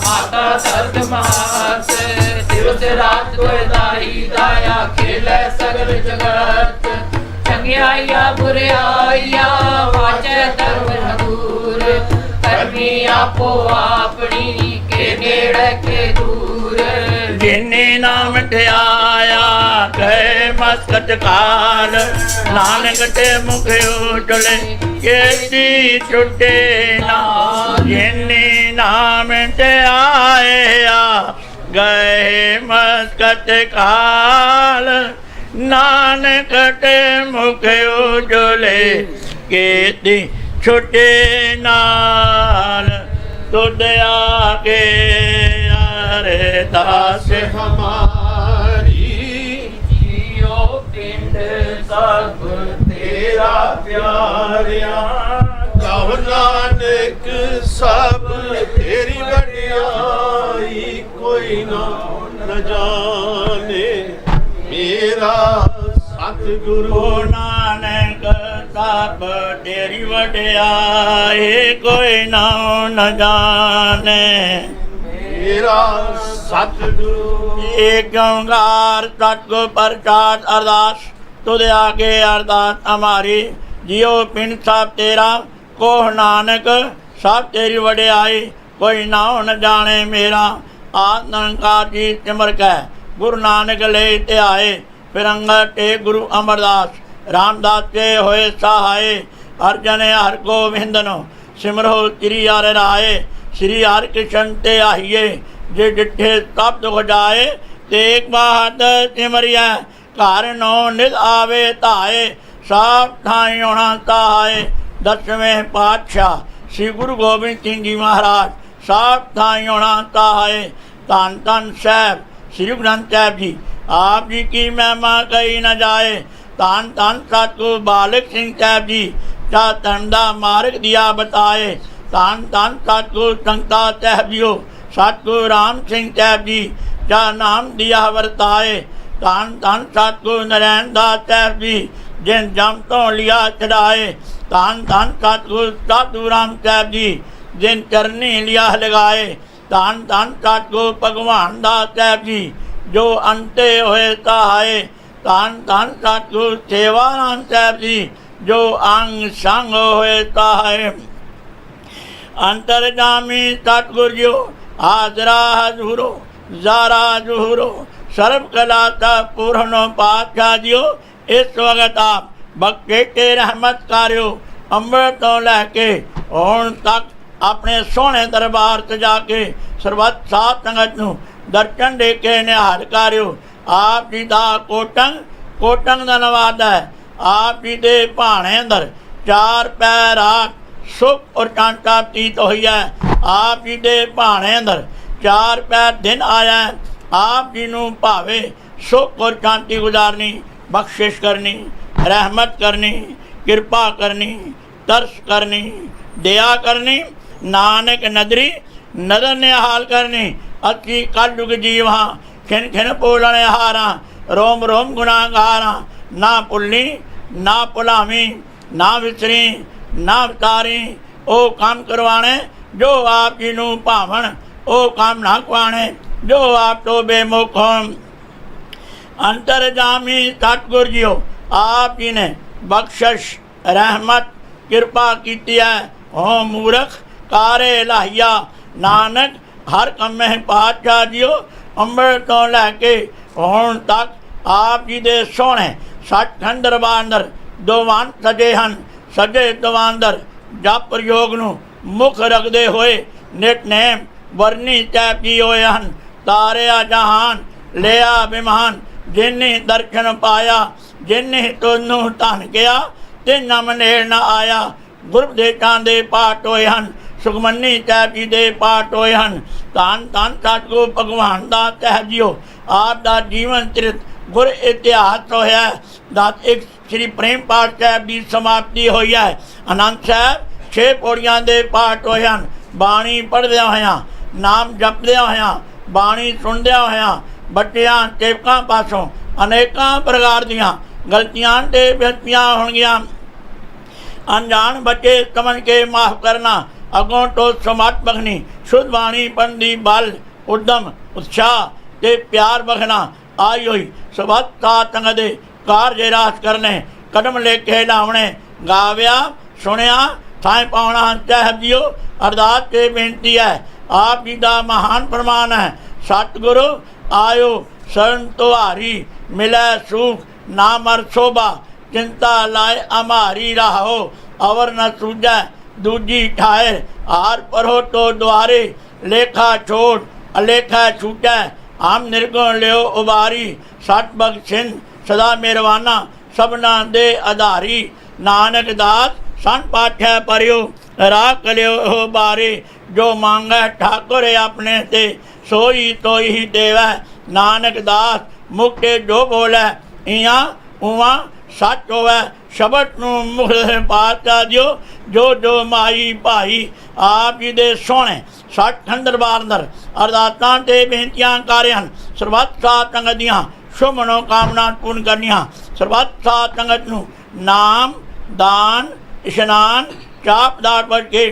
माता दर्द मात दिवस रात कोई दाई दाया खेले सगल जगत चंगियाइया बुराइया वाचे धर्म दूर करनी आपो अपनी के नेड़े के दूर जिन्नी नाम ध्याया गए मस्कट काल नानक ते मुख उजले केती छुटे ना जिन्नी नाम ध्याया गए मस्कट काल नानक ते मुख उजले केती छुटे नाल तुद आके अरे दास हमारी जियो पिंड सब तेरा प्यारिया कहो नानक सब तेरी वडियाई कोई न जाने मेरा सतगुरु नानक सब तेरी वडियाई कोई न जाने मेरा सतगुरु एक ओंकार सतगुर प्रसाद अरदास तुद आगे अरदास हमारी जियो पिंड सब तेरा कोह नानक सब तेरी वडियाई कोई नाम न जाने मेरा आत्मकार जी सिमर कह गुरु नानक ले ते आए फिर अंगद टेक गुरु अमरदास रामदास के होए सहाय अर्जन हर गोविंदनो सिमरो श्री हर राय श्री हर कृष्ण ते आइए जे डिठे सब दुख जाए तेग बहादुर सिमरिया घर नो निध आवे धाए सब ठाई होना सहाय 10वें पातशाह श्री गुरु गोबिंद सिंह जी महाराज सब ठाई होना सहाय धन धन साहब श्री गुरु ग्रंथ साहब जी आप जी की महिमा कही न जाए धन धन सतगुरु बालक सिंह साहब जी जा धर्म दा मार्ग दिया बताए धन धन सतगुरु संगता साहब जीओ सतगुरु राम सिंह साहब जी जा नाम दिया वरताए धन धन सतगुरु नारायण दास साहब जी जिन जम तो लिया चढ़ाए धन धन सतगुरु साधु राम साहब जी जिन चरनी लिया लगाए धन धन सतगुरु भगवान दास साहब जी जो अंते होए सहाय धन धन सतगुरु सेवाराम साहब जी जो अंग संग होए सहाय अंतरजामी सतगुरु जो हाजरा हजूरो जारा जुहरो सर्व कलाता पूर्ण पातशाह जियो इस वक्त आप बख्शे के रहमत कार्यो अमृत तो लैके हुण तक अपने सोहने दरबार से जाके सरबत साध संगत नूं दर्शन दे के निहाल कार्यो आप जी दा कोटंग कोटंग दा नवाद है आप जी दे भाणे अंदर 4 पैर रात सुख और चांटा तीत हुई है आप जी दे भाणे अंदर 4 पैर दिन आया है आप जी नूं भावे सुख और शांति गुजारनी बख्शिश करनी रहमत करनी कृपा करनी तरस करनी दया करनी नानक नदरी नदर निहाल करनी अति कल युग जीवा खिन खिन पोलने हारा रोम रोम गुनागारा ना पुलनी ना पुलावी ना विसरी ना वितारी ओ काम करवाने जो आप जी नूं भावन ओ काम ना खुआने जो आप तो बेमुख हो अंतरजामी सतगुरु जीओ आप जी ने बख्शिश रहमत कृपा की है हो मूर्ख कारे लाहिया नानक हर कमे पातशाह जीओ अमृत तो लैके हुण तक आप जी दे सोहने सचखंड दरबार अंदर दीवान सजे हैं सजे दीवान अंदर जप प्रयोग नूं मुख रखते हुए नितनेम वरनी साहब जी होए हैं तारिया जहान लिया विमान जिन्ने दर्शन पाया जिन्ने तोनू धन गया ते नम नेड़ न आया। गुरदेशां दे पाठ होए हन सुखमनी ਸਾਹਿਬ जी दे पाठ होए हन। धन धन सतगुरु भगवान दा ਸਾਹਿਬ जीओ आप दा जीवन चरित गुर इतिहास होया। दस एक श्री प्रेम पाठ ਸਾਹਿਬ की समाप्ति हुई है। आनंद साहब 6 पौड़ियां दे पाठ होए हन। बाणी पढ़द्या होया नाम जपद्या होया बाणी सुनद्या होया बच्चियां सेवकां पासों अनेकां प्रकार दियां गलतियां ते बेनतियां होणगियां। अनजान बच्चे समझ के माफ़ करना अगों तो समर्थ बखनी शुद्ध बाणी पढ़न दी बल उद्यम उत्साह ते प्यार बखना आई हुई सबत साथ संग दे कार्य रास करने कदम लेके लावने गाव्या सुनिया थाएं पाउणा ਸਾਹਿਬ जीओ। अरदास से बेनती है आप जी का महान प्रमाण है सतगुरु आयो शरण तुहारी मिलै सुख ना मर शोभा चिंता लाए हमारी राहो अवर न सूझै दूजी ठायर हार परो तो द्वारे लेखा छोड़ अलेखा छूटै हम निर्गुण लियो उबारी सत बख्शिन सदा मेहरबाना सबना दे आधारी नानक दास सन पाठै परियो राख लियो हो बारे जो मांगै ठाकुर अपने ते सोई तो ही देवै नानक दास मुक्ते जो बोलै इयां उवां सच होवै शबद नूं मुख पातशाह दिओ जो जो माई भाई आप जी दे सोहणे सठ ठंडर बार अंदर अरदासां ते बेनतियां कर रहे हन। सरबत साध संगत दियां शुभ मनोकामना पूर्ण करनियां। सरबत साध संगत नूं नाम दान इशनान चाह पदार्थ बच के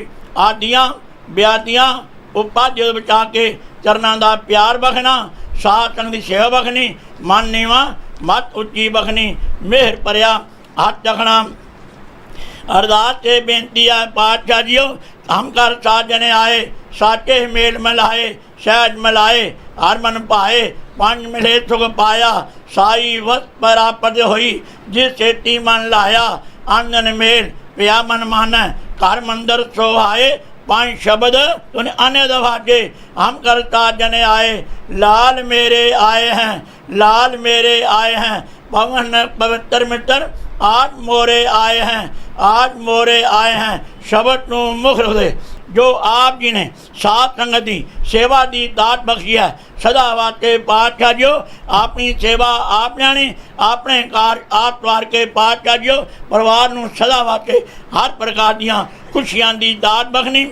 आदियां ब्यादियां उपाध्य बचा के चरना का प्यार बखना साध संग की सेवा बखनी मन नीवा मत उच्ची बखनी मेहर भरिया हाथ रखना। अरदास से बेनती है पातशाह जीओ हम कर सात जने आए साचे मेल मिलाए सहज मिलाए हर मन पाए पंज मिले सुख पाया साई वस्त प्राप्त हुई जिस सेती मन लाया आंगन मेल पिया मन मान घर मंदिर सोहाए पांच शब्द तुन अन्य दवाजे हम करता जने आए लाल मेरे आए हैं लाल मेरे आए हैं पवन पवित्र मित्र आज मोरे आए हैं आज मोरे आए हैं शब्द नू मुख दे जो आप जी ने सात संगत की सेवा की दात बख्शी है सदा वास्ते पातशाह जीओ अपनी सेवा आप जाने अपने कार्य आप द्वार के पातशाह जीओ परिवार नू सदा वास्ते हर प्रकार दियां खुशियां की दात बखनी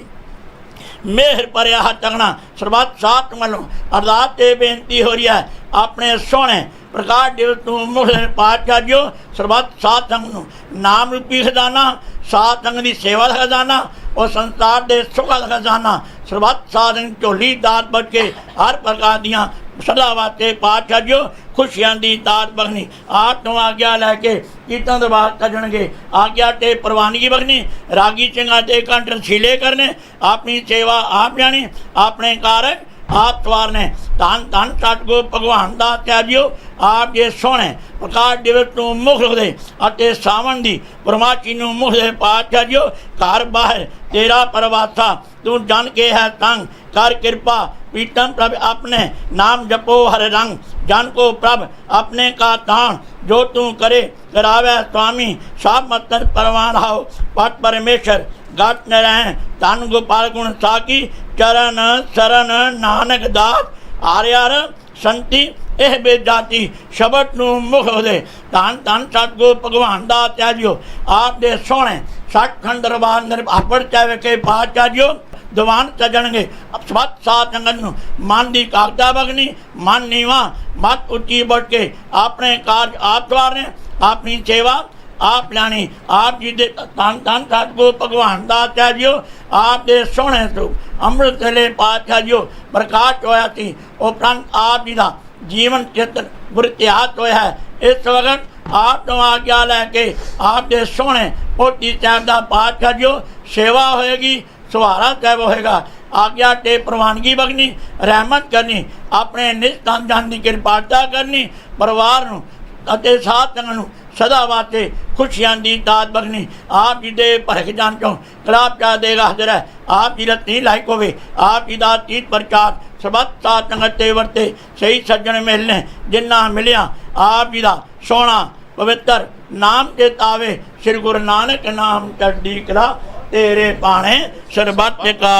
मेहर भरिया हथ रखना। सरबत साथ वालों अरदास से बेनती हो रही है अपने सोहने प्रकाश दिवस तू मुख पातशाह जीओ सरबत साथ संग नू नाम रूपी खजाना साध संग की सेवा का खजाना और संसार के सुख का खजाना सरबत साध झोली दात बच के हर प्रकार दियां सदा वास्ते पातशाह जीओ खुशियां की दात बखनी। आप तो आग्या लैके कीर्तन दरबार सजणगे आग्या ते प्रवानगी बखनी रागी सिंगा ते कंठ रसीले करने अपनी सेवा आप जानी अपने कारक आप सवारने धन धन सतगुरु भगवान दास ਸਾਹਿਬ जीओ आप जे सोहणे प्रकाश दिवस तू मुख दे अते सावन दी परमाची नू मुख दे पातशाह जीओ घर बाहर तेरा परवासा तू जन के है तंग कर कृपा पीतम प्रभ अपने नाम जपो हर रंग जन को प्रभ अपने का तान जो तू करे करावे स्वामी सब मत परवान हाओ पट परमेश्वर गत नारायण धन गोपाल गुण साकी चरण शरण नानक दास आर्यार संति यह बेजाती शब्द नू मुख दे धन धन सतगुरु भगवान दास ਸਾਹਿਬ जीओ आप दे सोहणे सचखंड दरबार अंदर आपड़ चाहे के पातशाह जीओ दीवान सजणगे सबत साथ संगत नू मन की कागजा बखनी मन नीवा मत उच्ची बढ़ के अपने कार्य आप सवारने अपनी सेवा आप लानी आप जी दे धन धन सतगुरु भगवान दास ਸਾਹਿਬ जीओ आप दे सोहणे स्वरूप अमृत वेले पातशाह जीओ प्रकाश होया सी उपरंत आप जी का जीवन चित्र गुर इतिहास होया है। इस वक्त आप तो आज्ञा लैके आप दे सोहणे पोती साहब का पातशाह जीओ सेवा होएगी सुहारा साहब होएगा आज्ञा ते प्रवानगी बखनी रहमत करनी अपने निज तन जन की कृपालता करनी परिवार नू अते साथ संग नू सदा वास्ते खुशियां की दात बखनी आप जी दे भरख जान चो कलाप चाह देगा हाजर है आप जी रत्ती लायक होवे आप जी का तीत प्रचार ਸਬਤ ਸਾਧ ਸੰਗਤ ਤੇ ਵਰਤੇ ਸਹੀ ਸੱਜਣ ਮਿਲਨੇ ਜਿੰਨਾ ਮਿਲਿਆ ਆਪ ਜੀ ਦਾ ਸੋਹਣਾ ਪਵਿੱਤਰ ਨਾਮ ਚੇਤਾਵੇ ਸ੍ਰੀ ਗੁਰੂ ਨਾਨਕ ਨਾਮ ਚੜ੍ਹਦੀ ਕਲਾ तेरे पाने सरबत का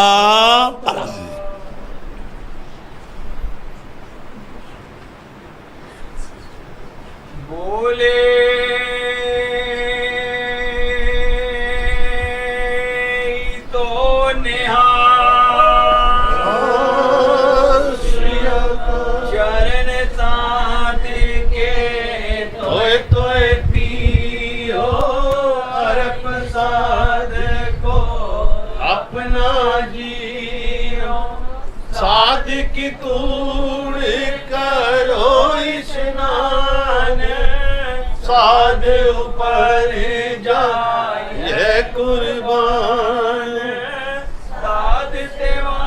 भला। बोले तो निहाल चरण साथ के तोय तोय पियो हर प्रसाद अपना जियो साध की तूड़ करो स्नान साध ऊपर जाए कुर्बान साध सेवा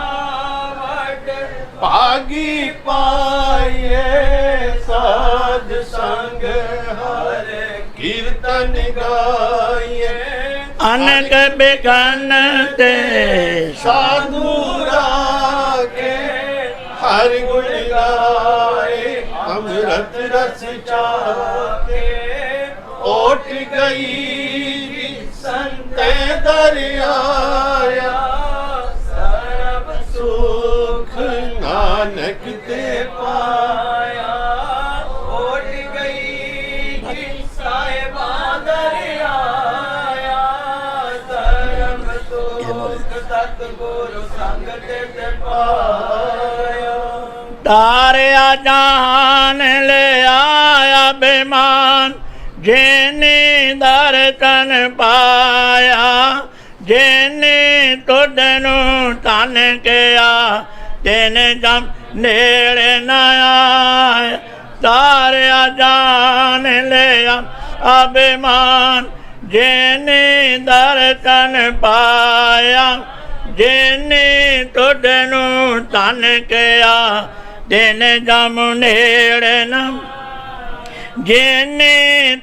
पागी पाए साध संग हर कीर्तन गाए अनक बिगन ते साधु राखे हर गुण गाए अमृत रस चाखे ओट गई संत दरियाया सर्व सुख नानक ते पाया ओट गई साहिबा दरिया सतगुरु संगत ते पाया तारिया जहान ले आया बेमान जिने दर्शन पाया जिने तुदनु तन किया तिन जम नेड़े न आया तारिया जान ले अभिमान जिने दर्शन पाया जिने तुदनु तन किया दिन जम नेड़े न जिने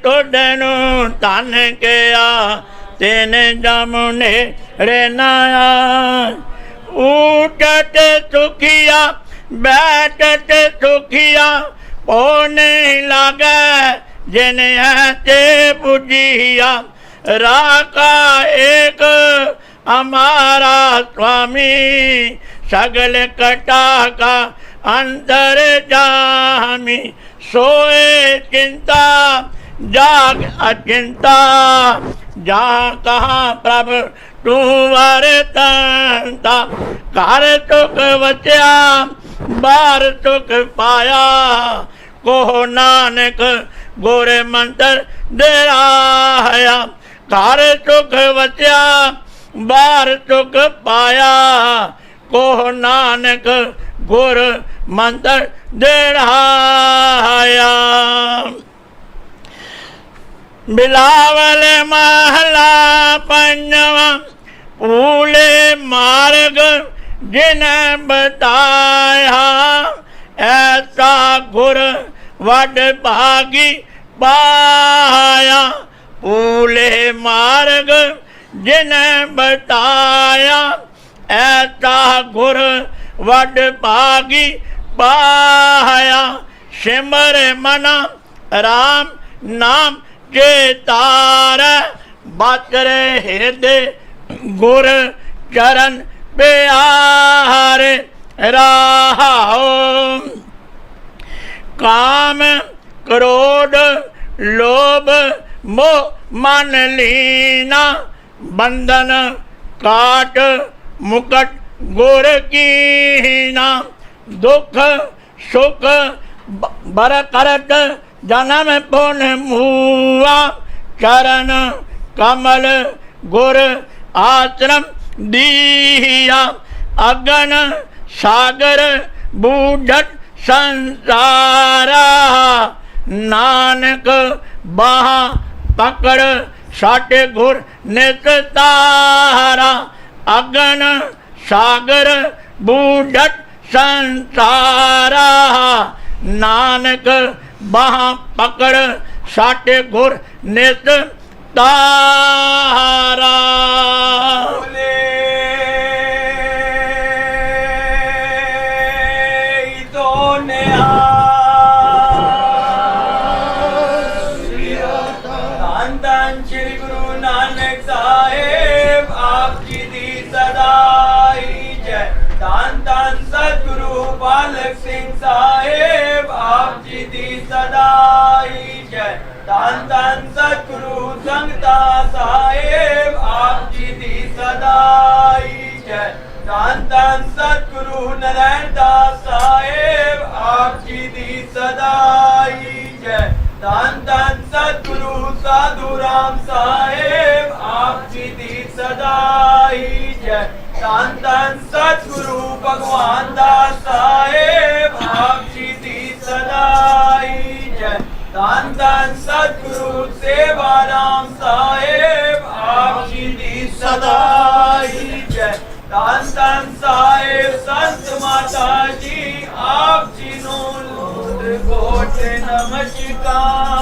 तुदनु तन किया दिन जम नेड़े न ऊटत सुखिया बैठत सुखिया पो नहीं लगे जिने ते पुजिया राका एक हमारा स्वामी सगल कटा का अंतर जामी सोए चिंता जाग अचिंता जहाँ कहाँ प्रभु तू वरतंता घर सुख बचा बार सुख पाया को नानक गोरे मंत्र देराया घर सुख बचा बार सुख पाया को नानक गुर मंत्र देराया बिलावल महला पंजवा फूले मार्ग जिन्हें बताया ऐसा गुर वड भागी पाया फूले मार्ग जिन्हें बताया ऐसा गुर वड भागी पाया सिमर मना राम नाम चेतार बाचरे हृदय गुर चरण प्यारे राहो काम क्रोध लोभ मोह मन लीना बंधन काट मुकट गुर कीना दुख सुख बर करत जन्म पुन मुआ चरण कमल गुर आश्रम दिया अगन सागर बूढ़त संसारा नानक बाह पकड़ साटे गुर नित तारा अगन सागर बूढ़त संसारा नानक बाह पकड़ साटे गुर नित तारा सदाई जय धन धन सतगुरु संगता साहेब आप जी दी सदाई जय धन धन सतगुरु नारायण दास साहेब आप जी दी सदाई जय धन धन सतगुरु साधु राम साहेब आप जी दी सदाई जय धन धन सतगुरु भगवान दास साहेब आप जी दी सदाई जय धन धन सतगुरु सेवाराम साहेब आप जी दी सदाई जय धन धन साहेब संत माता जी आप जी नो कोट नमस्कार।